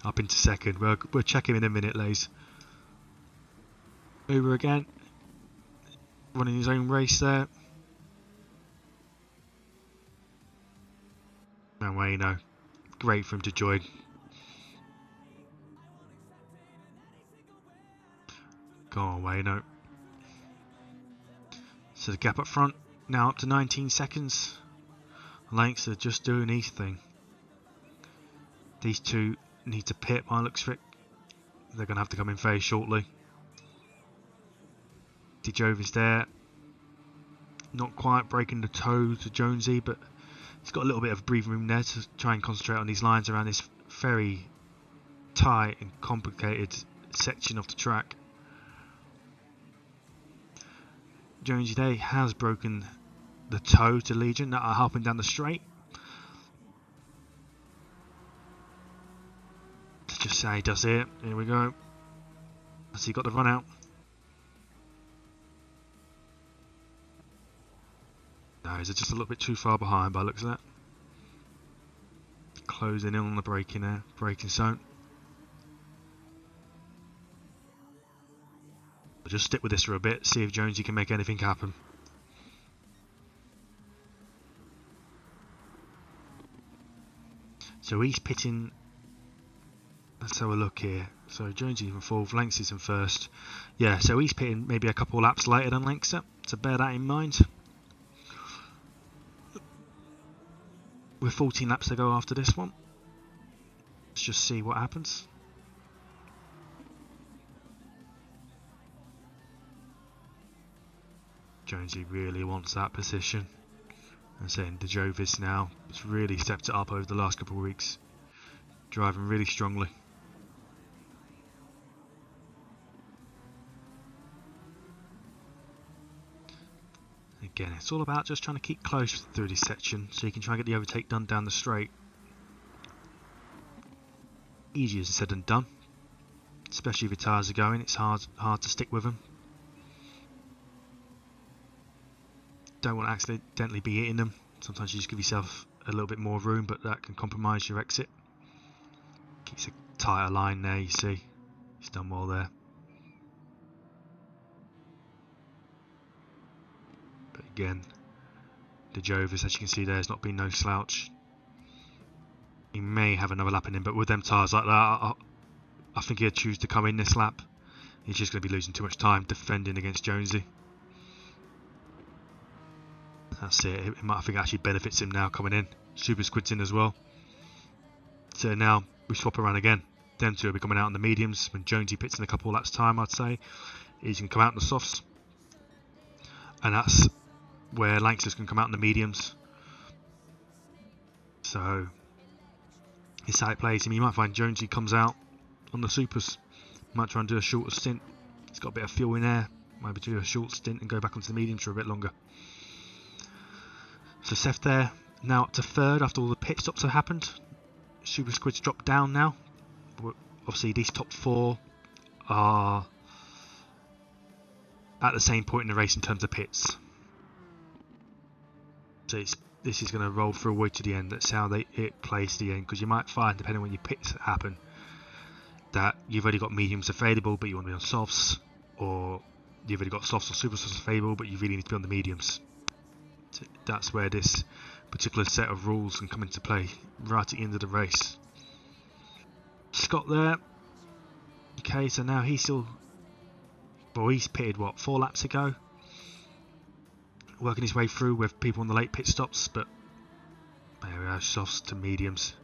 Up into 2nd. We'll check him in a minute, Lays. Uber again. Running his own race there. And Wayno. Great for him to join. Go on, Wayno. So the gap up front now up to 19 seconds. Lanks are just doing his thing. These two need to pit by looks for it. They're going to have to come in very shortly. DeJovis there. Not quite breaking the toe to Jonesy, but he's got a little bit of breathing room there to try and concentrate on these lines around this very tight and complicated section of the track. Jonesy there has broken the toe to Legion that are helping down the straight. Let's just say he does it. Here we go. Has he got the run out? No, he's just a little bit too far behind by the looks of that. Closing in on the braking there. Braking zone. We'll just stick with this for a bit, see if Jonesy can make anything happen. So he's pitting. Let's have a look here. So Jonesy in 4th, Lanks is in 1st. Yeah, so he's pitting maybe a couple laps later than Lankster, so bear that in mind. With 14 laps to go after this one. Let's just see what happens. Jonesy really wants that position. I'm saying DeJovis now has really stepped it up over the last couple of weeks. Driving really strongly. Again, it's all about just trying to keep close through this section so you can try and get the overtake done down the straight. Easier said than done. Especially if your tyres are going, it's hard to stick with them. Don't want to accidentally be hitting them. Sometimes you just give yourself a little bit more room, but that can compromise your exit. Keeps a tighter line there, you see. He's done well there. But again, DeJovis, as you can see there, has not been no slouch. He may have another lap in him, but with them tyres like that, I think he'll choose to come in this lap. He's just going to be losing too much time defending against Jonesy. That's it. I think it actually benefits him now coming in. Super Squid's in as well. So now we swap around again. Them two will be coming out on the mediums. When Jonesy pits in a couple of laps time, I'd say he's going to come out in the softs. And that's where Lankster's can come out in the mediums. So It's how it plays him. You might find Jonesy comes out on the supers, might try and do a shorter stint. He's got a bit of fuel in there, maybe do a short stint and go back onto the mediums for a bit longer. So Seth there, now up to third after all the pit stops have happened. Super Squid's dropped down now. Obviously these top four are at the same point in the race in terms of pits. So this is going to roll through way to the end. That's how it plays to the end, because you might find, depending on when your pits happen, that you've already got mediums available but you want to be on softs, or you've already got softs or super softs available but you really need to be on the mediums. So that's where this particular set of rules can come into play right at the end of the race. Scott there. Okay, so now he's pitted what, 4 laps ago, working his way through with people on the late pit stops, but there we are, softs to mediums.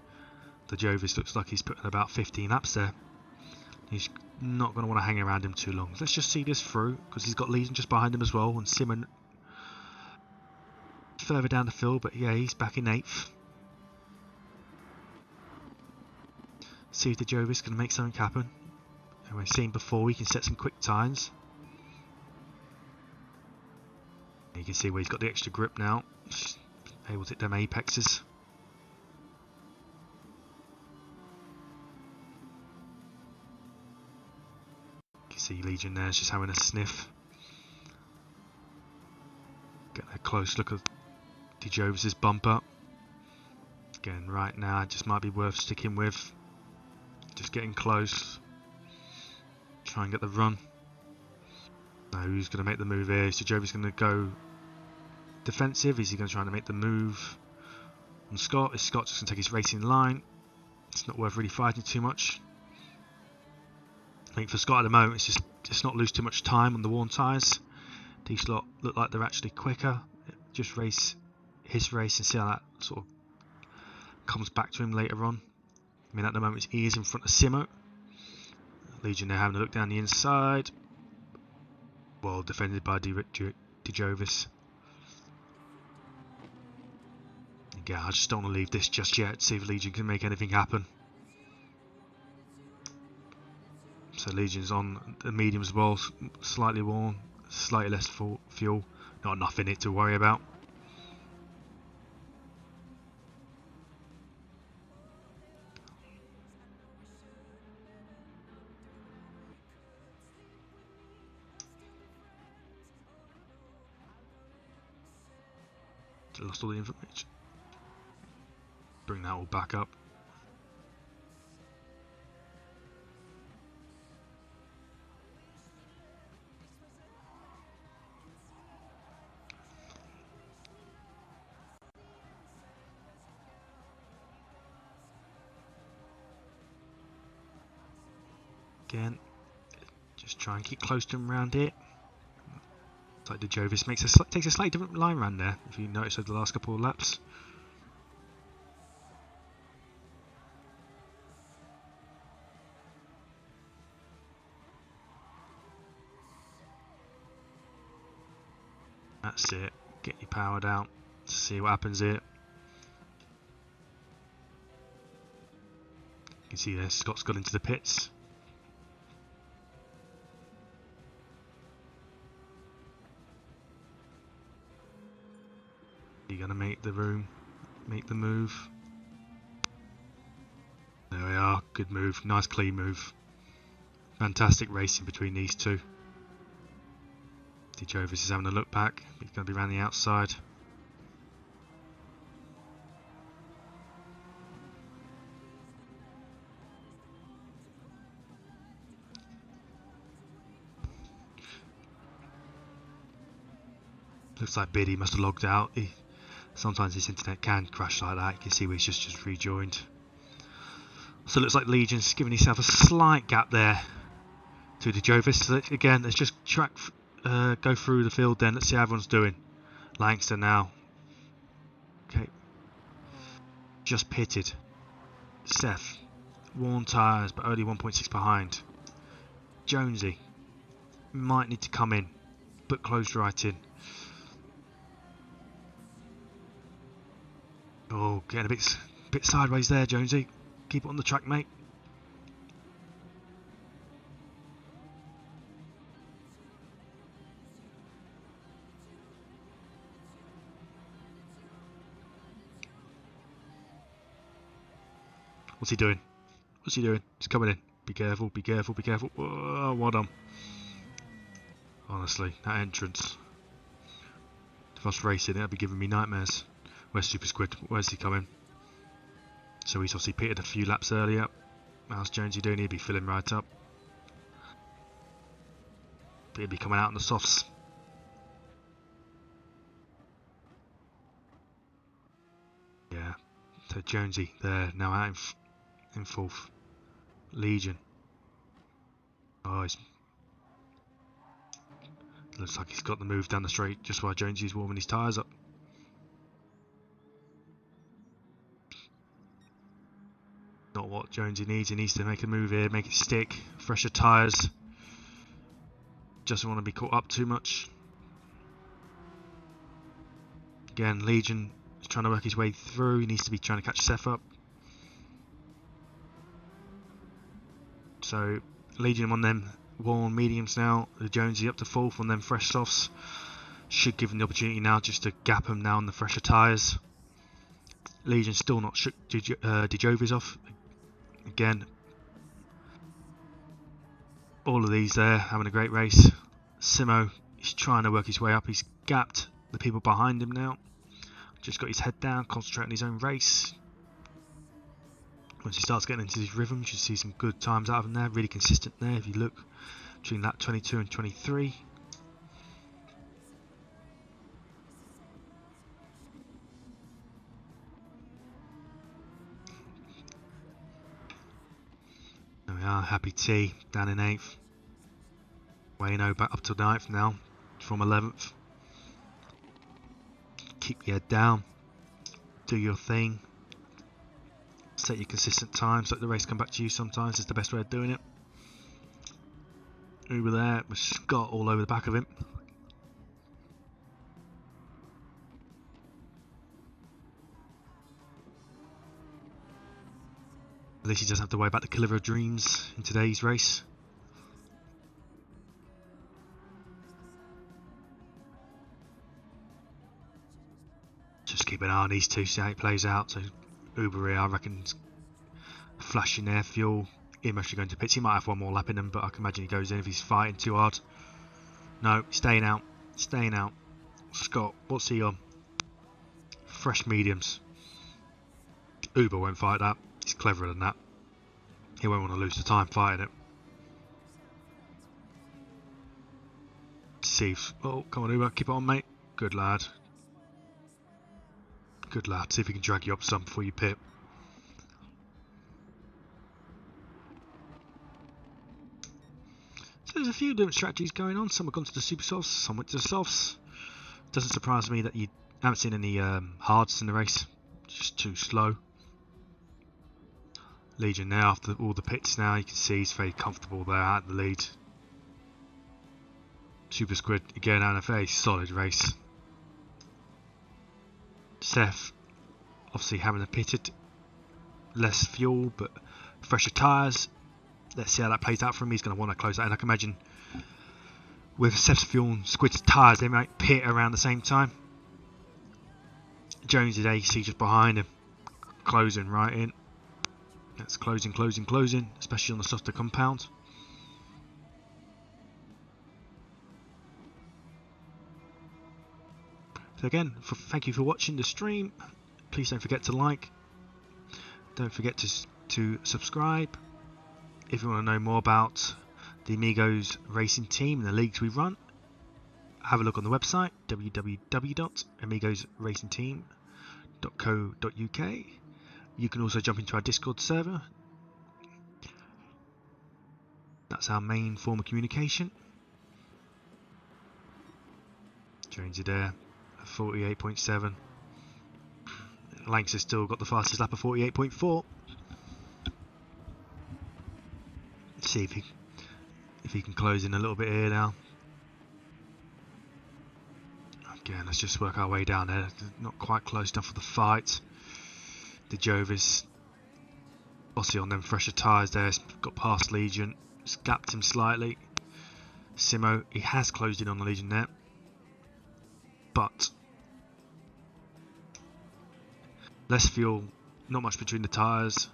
The Jovis looks like he's putting about 15 laps there. He's not going to want to hang around him too long. Let's just see this through, because he's got Legion just behind him as well, and Simon further down the field, but yeah, he's back in 8th. See if the Jovis can make something happen. And we've seen before, he can set some quick times. You can see where he's got the extra grip now, able to hit them apexes. You can see Legion there, just having a sniff. Getting a close look at DeJovis's bumper. Again, right now, it just might be worth sticking with. Just getting close. Try and get the run. Now, who's going to make the move here? Is DeJovis going to go defensive? Is he going to try and make the move on Scott? Is Scott just going to take his racing line? It's not worth really fighting too much. I think for Scott at the moment, it's just not lose too much time on the worn tyres. These lot look like they're actually quicker. Just race his race and see how that sort of comes back to him later on. I mean, at the moment, he is in front of Simo. Legion there having a look down the inside. Well defended by DeJovis. Yeah, I just don't want to leave this just yet. See if Legion can make anything happen. So Legion's on the mediums as well, slightly worn, slightly less fuel, not enough in it to worry about. Lost all the information. Bring that all back up. Again, just try and keep close to him around it. It's like the Jovis takes a slightly different line round there, if you notice over the last couple of laps. That's it. Get your powered out. See what happens here. You can see there, Scott's got into the pits. You're going to make the move. There we are, good move, nice clean move. Fantastic racing between these two. DeJovis is having a look back, he's going to be around the outside. Looks like Biddy must have logged out. Sometimes this internet can crash like that. You can see where he's just rejoined. So it looks like Legion's giving himself a slight gap there to DeJovis. So again, let's just go through the field then. Let's see how everyone's doing. Langston now. Okay. Just pitted. Seth. Worn tyres, but only 1.6 behind. Jonesy. Might need to come in, but closed right in. Oh, getting a bit sideways there, Jonesy. Keep it on the track, mate. What's he doing? What's he doing? He's coming in. Be careful, be careful, be careful. Whoa, well done. Honestly, that entrance. If I was racing, that'd be giving me nightmares. Where's Super Squid? Where's he coming? So he's obviously pitted a few laps earlier. How's Jonesy doing? He'd be filling right up. But he'd be coming out in the softs. Yeah. So Jonesy there, now out in fourth. Legion. Oh, looks like he's got the move down the straight just while Jonesy's warming his tyres up. Not what Jonesy needs. He needs to make a move here, make it stick. Fresher tyres. Doesn't want to be caught up too much. Again, Legion is trying to work his way through. He needs to be trying to catch Seth up. So Legion on them warm mediums now. The Jonesy up to fourth on them fresh softs. Should give him the opportunity now just to gap him now on the fresher tyres. Legion still not shook Dijovis off. Again, all of these there having a great race. Simo is trying to work his way up. He's gapped the people behind him now. Just got his head down, concentrating on his own race. Once he starts getting into his rhythm, you should see some good times out of him there. Really consistent there if you look between lap 22 and 23. There we are, Happy T down in 8th. Wayno back up to 9th now from 11th. Keep your head down. Do your thing. Set your consistent times. Let the race come back to you sometimes. It's the best way of doing it. Over there with Scott all over the back of him. At least he doesn't have to worry about the killer of dreams in today's race. Just keep an eye on these two, see how it plays out. So Uber, I reckon, flashing their fuel. Him actually going to pits. He might have one more lap in him, but I can imagine he goes in if he's fighting too hard. No, staying out. Staying out. Scott, what's he on? Fresh mediums. Uber won't fight that. He's cleverer than that. He won't want to lose the time fighting it. See if, oh, come on Uber, keep it on, mate. Good lad. Good lad. See if he can drag you up some before you pit. So there's a few different strategies going on. Some have gone to the super softs, some went to the softs. Doesn't surprise me that you haven't seen any hards in the race. Just too slow. Legion now, after all the pits now, you can see he's very comfortable there out in the lead. Super Squid again out in a very solid race. Seth obviously having a pitted, less fuel but fresher tyres. Let's see how that plays out for him. He's going to want to close that, and I can imagine with Seth's fuel and Squid's tyres they might pit around the same time. Jones is AC just behind him, closing right in. That's closing, closing, closing, especially on the softer compound. So again, thank you for watching the stream. Please don't forget to like. Don't forget to subscribe. If you want to know more about the Amigos Racing Team and the leagues we run, have a look on the website www.amigosracingteam.co.uk. You can also jump into our Discord server. That's our main form of communication. Jonesy there at 48.7. Lanks has still got the fastest lap of 48.4. Let's see if he can close in a little bit here now. Again, let's just work our way down there. Not quite close enough for the fight. The Jovis Obviously on them fresher tyres there, it's got past Legion, it's gapped him slightly. Simo, he has closed in on the Legion there, but less fuel, not much between the tyres.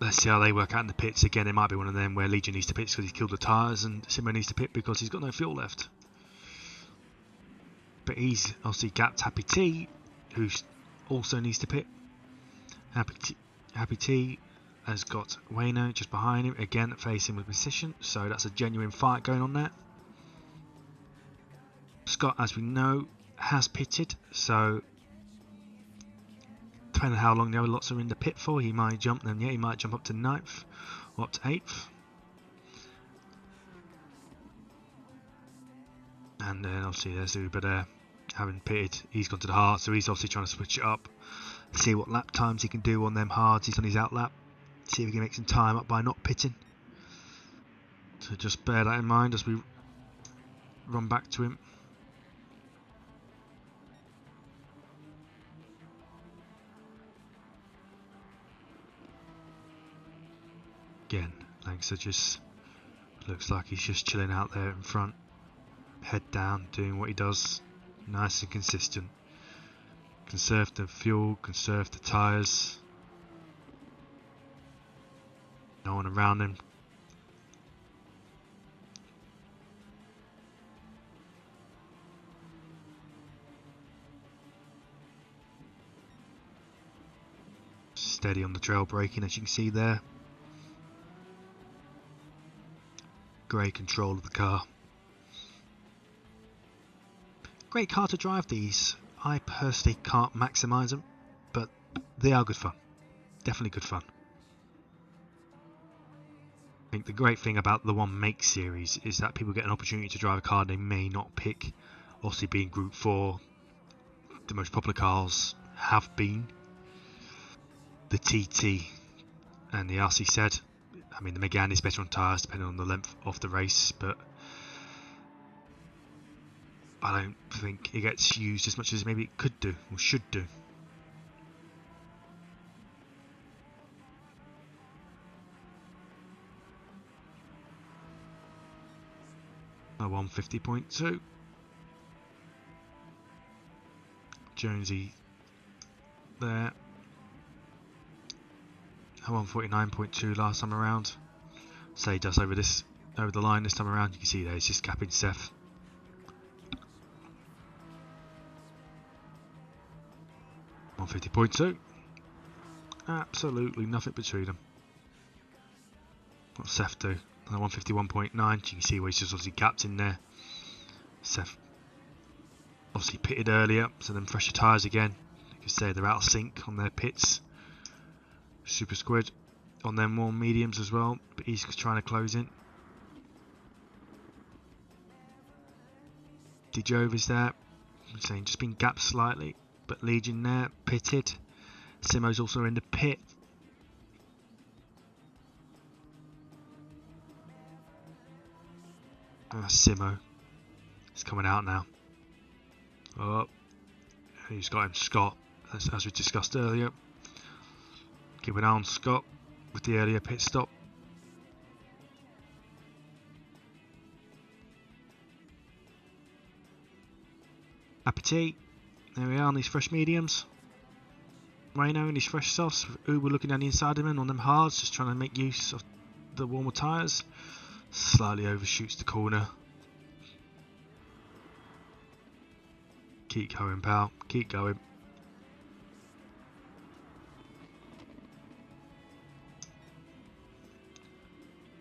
Let's see how they work out in the pits. Again, it might be one of them where Legion needs to pit because he's killed the tyres, and Simo needs to pit because he's got no fuel left. But he's obviously gapped Happy T, who also needs to pit. Happy T has got Wayno just behind him, again facing with position, so that's a genuine fight going on there. Scott, as we know, has pitted, so depending on how long the other lots are in the pit for, he might jump them. Yeah, he might jump up to 9th or up to 8th. And then obviously there's Uber there, having pitted. He's gone to the hard, so he's obviously trying to switch it up, see what lap times he can do on them hards. He's on his out lap, see if he can make some time up by not pitting. So just bear that in mind as we run back to him. Again, Langston just looks like he's just chilling out there in front, head down, doing what he does, nice and consistent. Conserve the fuel, conserve the tyres. No one around him. Steady on the trail braking, as you can see there. Great control of the car. Great car to drive these. I personally can't maximise them, but they are good fun. Definitely good fun. I think the great thing about the One Make series is that people get an opportunity to drive a car they may not pick. Obviously being Group 4, the most popular cars have been the TT and the RC. I mean, the Megane is better on tyres depending on the length of the race, but I don't think it gets used as much as maybe it could do or should do. A 150.2. Jonesy there. A 149.2 last time around. Say does over the line this time around. You can see there he's just capping Seth. .2. Absolutely nothing between them. What's Seth do? 151.9. You can see where he's just obviously gapped in there. Seth obviously pitted earlier, so then fresher tyres again. You can say they're out of sync on their pits. Super Squid on them warm mediums as well, but he's trying to close in. Dijove is there, I'm saying just been gapped slightly, but Legion there, pitted. Simo's also in the pit. Simo is coming out now. Oh, who's got him? Scott, as we discussed earlier. Keep an eye on Scott with the earlier pit stop. Appetite. There we are on these fresh mediums. Reno and his fresh softs. Uber looking down the inside of him on them hards, just trying to make use of the warmer tyres. Slightly overshoots the corner. Keep going, pal. Keep going.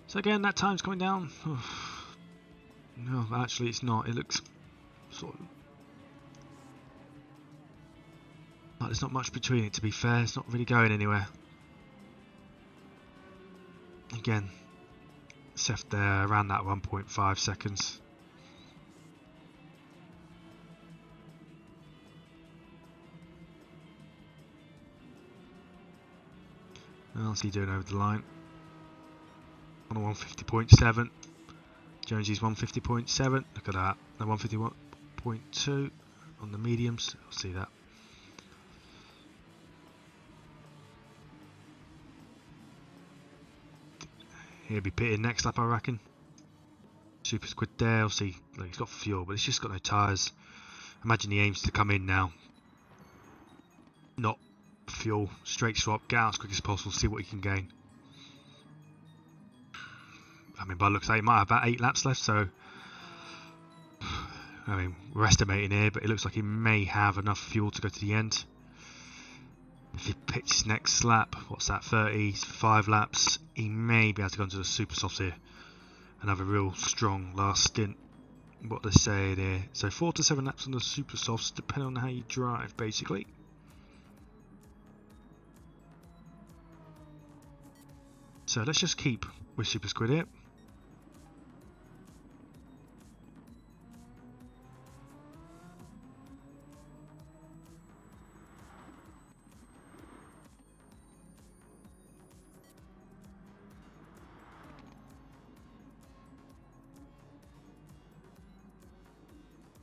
So again, that time's coming down. No, actually it's not. It looks sort of like there's not much between it, to be fair. It's not really going anywhere. Again, Seth there around that 1.5 seconds. How's he doing over the line? On a 150.7. Jonesy's 150.7. Look at that. A 151.2 on the mediums. I'll see that. He'll be pitting next lap, I reckon. Super Squid there. Obviously, look, he's got fuel, but he's just got no tyres. Imagine he aims to come in now. Not fuel, straight swap, get out as quick as possible, see what he can gain. I mean, by the looks like he might have about 8 laps left, so I mean, we're estimating here, but it looks like he may have enough fuel to go to the end. If he picks his next lap, what's that, 35 laps, he may be able to go into the super softs here and have a real strong last stint. What they're saying here, so 4 to 7 laps on the super softs, depending on how you drive, basically. So let's just keep with Super Squid here.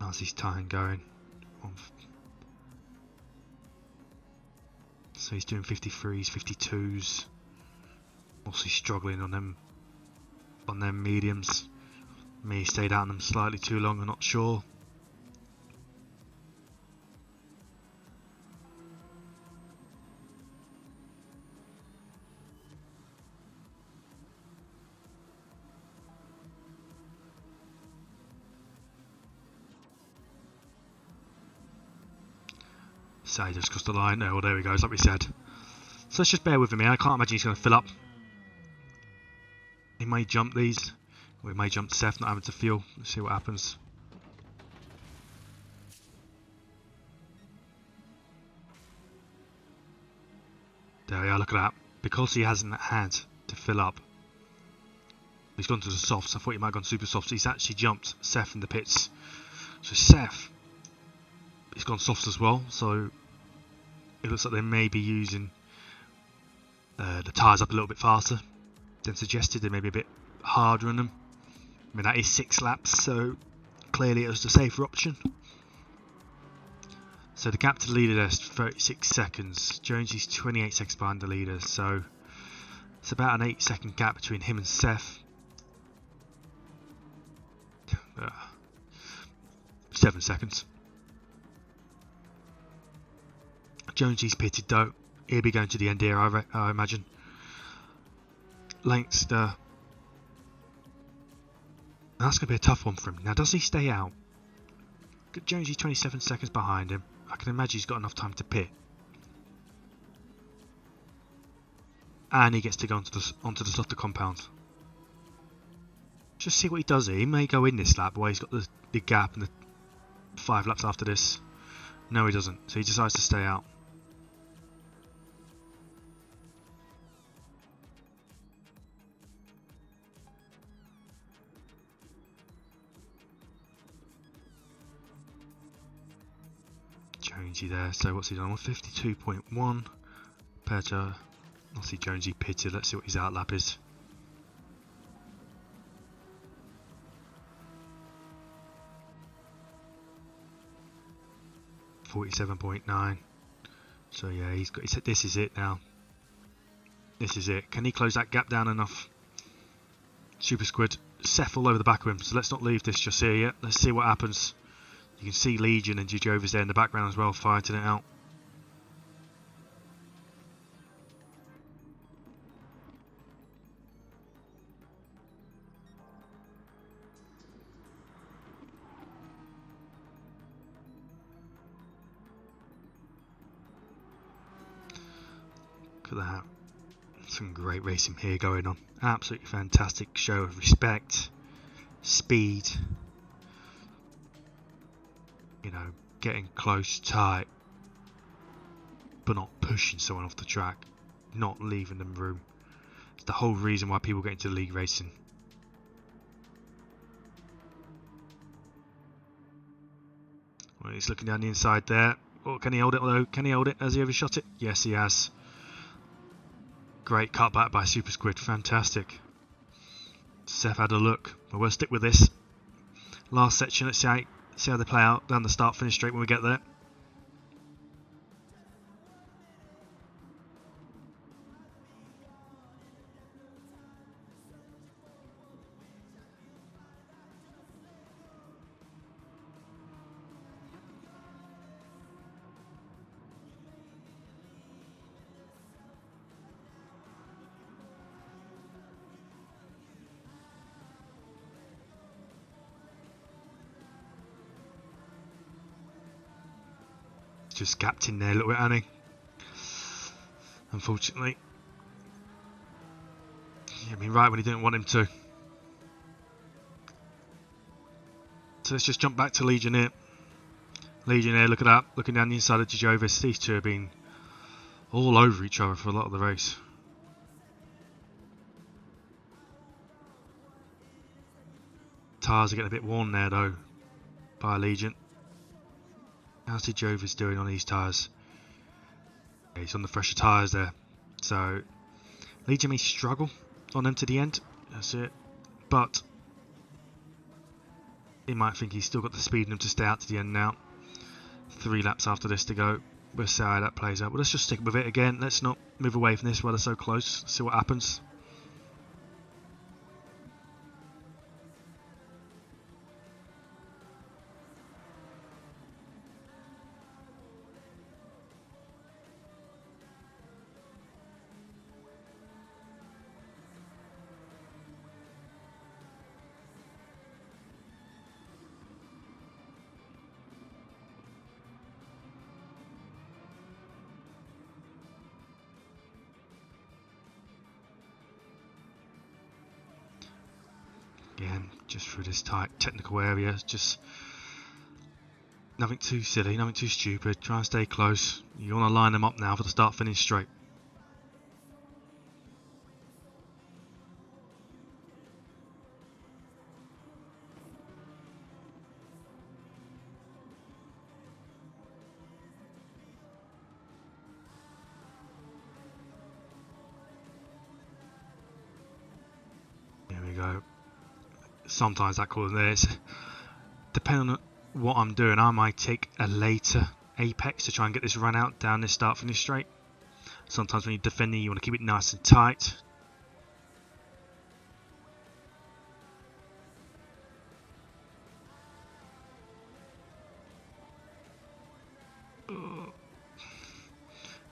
How's his time going? So he's doing 53s, 52s. Also struggling on them mediums. May have stayed out on them slightly too long, I'm not sure. So he just crossed the line. Oh, well, there he goes, like we said. So let's just bear with him here. I can't imagine he's going to fill up. He may jump these. Or he may jump Seth, not having to fuel. Let's see what happens. There we are, look at that. Because he hasn't had to fill up, he's gone to the softs. I thought he might have gone super softs. He's actually jumped Seth in the pits. So Seth, he's gone softs as well. So it looks like they may be using the tyres up a little bit faster than suggested. They may be a bit harder on them. I mean, that is 6 laps, so clearly it was the safer option. So the gap to the leader there is 36 seconds. Jonesy's 28 seconds behind the leader, so it's about an 8-second gap between him and Seth. 7 seconds. Jonesy's pitted though. He'll be going to the end here, I imagine. Lankster. That's going to be a tough one for him. Now, does he stay out? Jonesy's 27 seconds behind him. I can imagine he's got enough time to pit. And he gets to go onto the softer compound. Just see what he does here. He may go in this lap, where he's got the big gap and the 5 laps after this. No, he doesn't. So he decides to stay out. Jonesy there. So what's he done? 52.1 compared to, obviously Jonesy pitted. Let's see what his outlap is. .9. So yeah, he's got. This is it now. This is it. Can he close that gap down enough? Super Squid, Seth all over the back of him. So let's not leave this just here yet. Let's see what happens. You can see Legion and Gijova's there in the background as well, fighting it out. Look at that. Some great racing here going on. Absolutely fantastic show of respect, speed. You know, getting close, tight, but not pushing someone off the track, not leaving them room. It's the whole reason why people get into league racing. Well, he's looking down the inside there. Oh, can he hold it though? Can he hold it? Has he overshot it? Yes, he has. Great cutback by Super Squid. Fantastic. Seth had a look, but we'll stick with this. Last section, let's see how they play out down the start finish straight when we get there. just gapped in there a little bit, hasn't he? Unfortunately. I mean, right when he didn't want him to. So let's just jump back to Legionnaire. Legionnaire, look at that. Looking down the inside of Jovis. These two have been all over each other for a lot of the race. Tyres are getting a bit worn there though by Legion. How's Jovis doing on these tyres? Yeah, he's on the fresher tyres there. So Legion may struggle on them to the end. That's it. But he might think he's still got the speed in him to stay out to the end now. 3 laps after this to go. We'll see how that plays out. But let's just stick with it again. Let's not move away from this while they're so close. See what happens. Again, just through this tight technical area, just nothing too silly, nothing too stupid. Try and stay close. You want to line them up now for the start finish straight. There we go. Sometimes that call there, depending on what I'm doing, I might take a later apex to try and get this run out down this start finish straight. Sometimes when you're defending, you want to keep it nice and tight.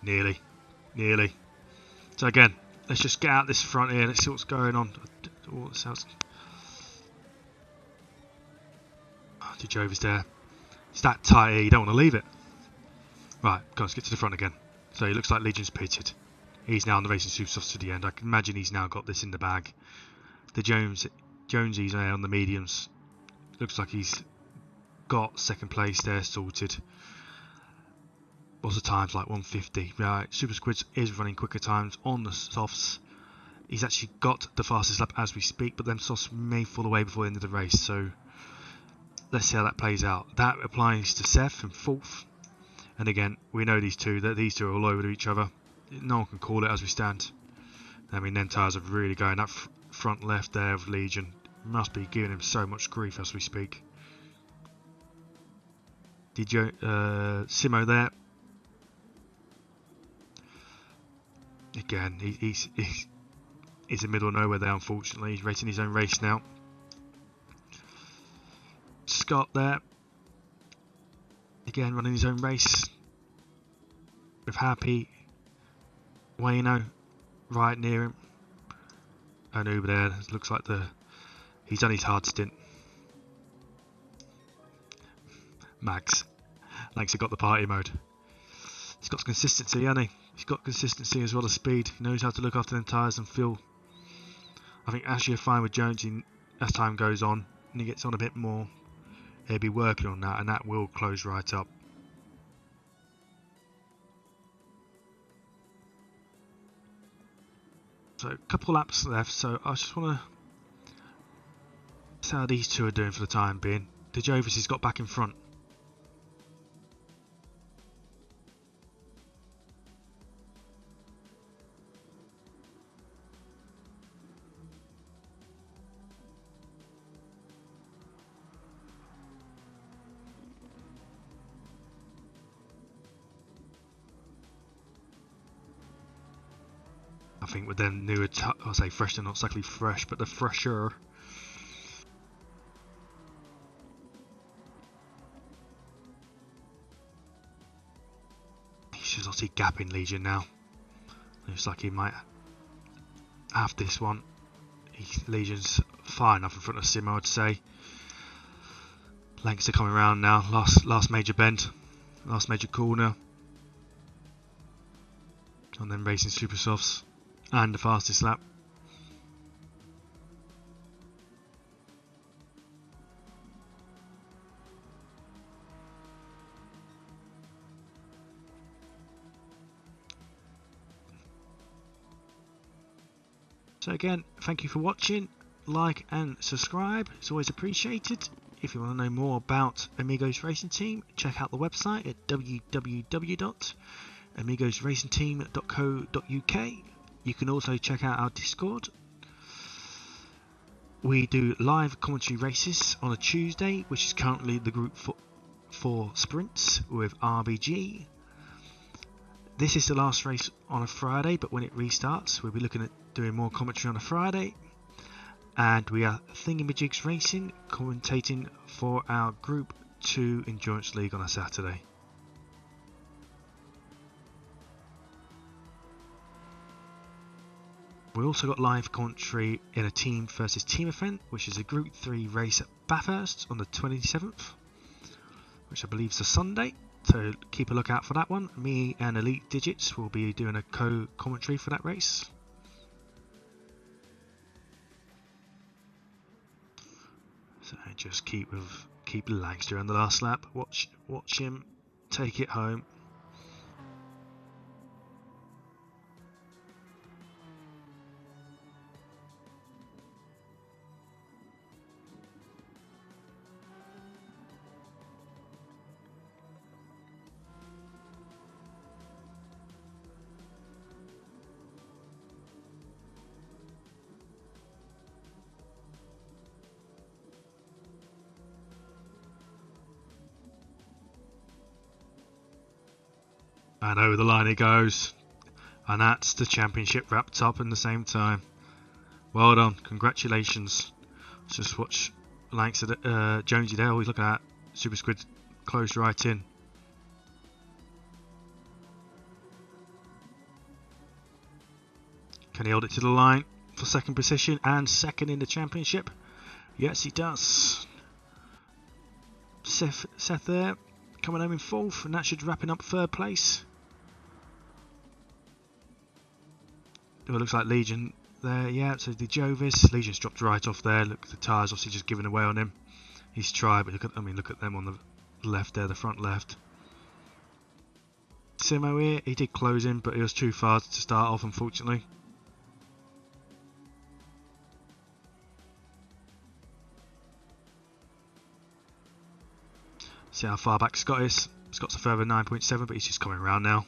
Nearly. So again, let's just get out this front here. Let's see what's going on. Oh, it sounds. Jovis there. It's that tight here, you don't want to leave it. Right, go on, let's get to the front again. So he looks like Legion's pitted. He's now on the Racing Supersofts to the end. I can imagine he's now got this in the bag. The Jonesy's there on the mediums. Looks like he's got second place there sorted. What's the times like? 150. Right, Super Squids is running quicker times on the softs. He's actually got the fastest lap as we speak, but them softs may fall away before the end of the race. So let's see how that plays out. That applies to Seth in 4th. And again, we know these two are all over to each other. No one can call it as we stand. I mean, them tyres are really going up front left there of Legion. Must be giving him so much grief as we speak. Simo there. Again, he's in the middle of nowhere there, unfortunately. He's racing his own race now. Scott there. Again, running his own race. With Happy. Wayno right near him. And over there, looks like he's done his hard stint. Max has got the party mode. He's got consistency, hasn't he? He's got consistency as well as speed. He knows how to look after them tyres and feel. I think as you're fine with Jonesy as time goes on and he gets on a bit more, he'll be working on that and that will close right up. So a couple laps left, so I just want to see how these two are doing for the time being. Jovis has got back in front. I think with them newer, I'll say fresh, they're not exactly fresh, but they're fresher. He's obviously gapping Legion now. Looks like he might have this one. Legion's far enough in front of Simo, I'd say. Lengths are coming around now. Last major bend. last major corner, and then racing super softs and the fastest lap. So again, thank you for watching. Like and subscribe, it's always appreciated. If you want to know more about Amigos Racing Team, check out the website at www.amigosracingteam.co.uk. You can also check out our Discord. We do live commentary races on a Tuesday, which is currently the group 4 sprints with RBG. This is the last race on a Friday, but when it restarts, we'll be looking at doing more commentary on a Friday. And we are Thingamajigs Racing, commentating for our Group 2 Endurance League on a Saturday. We also got live commentary in a team versus team event, which is a Group 3 race at Bathurst on the 27th, which I believe is a Sunday. So keep a lookout for that one. Me and Elite Digits will be doing a co-commentary for that race. So just keep Langster on the last lap. Watch him take it home. And over the line it goes. And that's the championship wrapped up in the same time. Well done, congratulations. Just watch Langster, Jonesy there, he's looking at Super Squid close right in. Can he hold it to the line for second position and second in the championship? Yes, he does. Seth there, coming home in fourth, and that should wrap him up third place. It looks like Legion there, yeah, so the Jovis. Legion's dropped right off there. Look, the tyres obviously just giving away on him. He's tried, but look at them on the left there, the front left. Simo here, he did close in, but he was too far to start off, unfortunately. See how far back Scott is. Scott's a further 9.7, but he's just coming around now.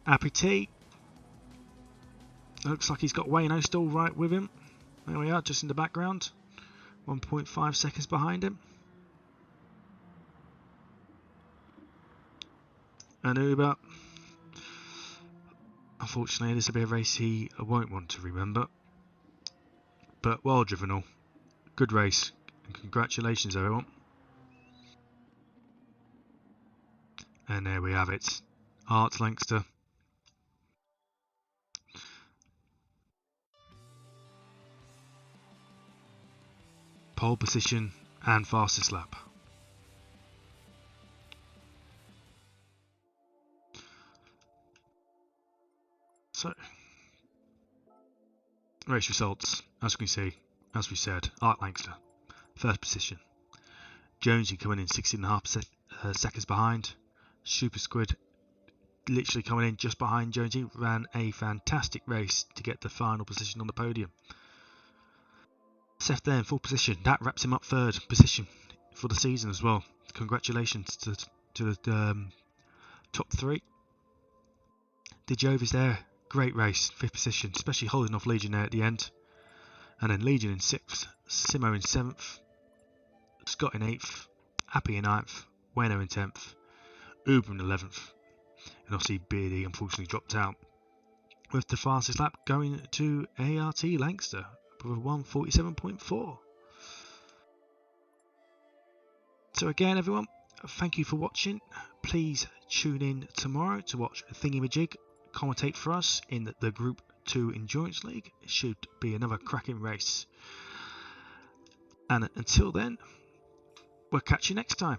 Happy T. Looks like he's got Wayno still right with him. There we are, just in the background. 1.5 seconds behind him. And Uber. Unfortunately, this will be a race he won't want to remember. But well driven all. Good race. And congratulations everyone. And there we have it. Art Langster. Pole position and fastest lap. So, race results, as we see, as we said, Art Langster, first position. Jonesy coming in 16.5 seconds behind. Super Squid literally coming in just behind Jonesy, ran a fantastic race to get the final position on the podium. Seth there in full position, that wraps him up third position for the season as well. Congratulations to the top three. The Jovis there, great race, fifth position, especially holding off Legion there at the end. And then Legion in sixth, Simo in seventh, Scott in eighth, Happy in ninth, Wayno in 10th, Uber in 11th, and obviously Beardy unfortunately dropped out. With the fastest lap going to ART Langster with a 1:47.4. So again everyone, thank you for watching. Please tune in tomorrow to watch Thingamajig commentate for us in the Group 2 Endurance League. It should be another cracking race. And until then, we'll catch you next time.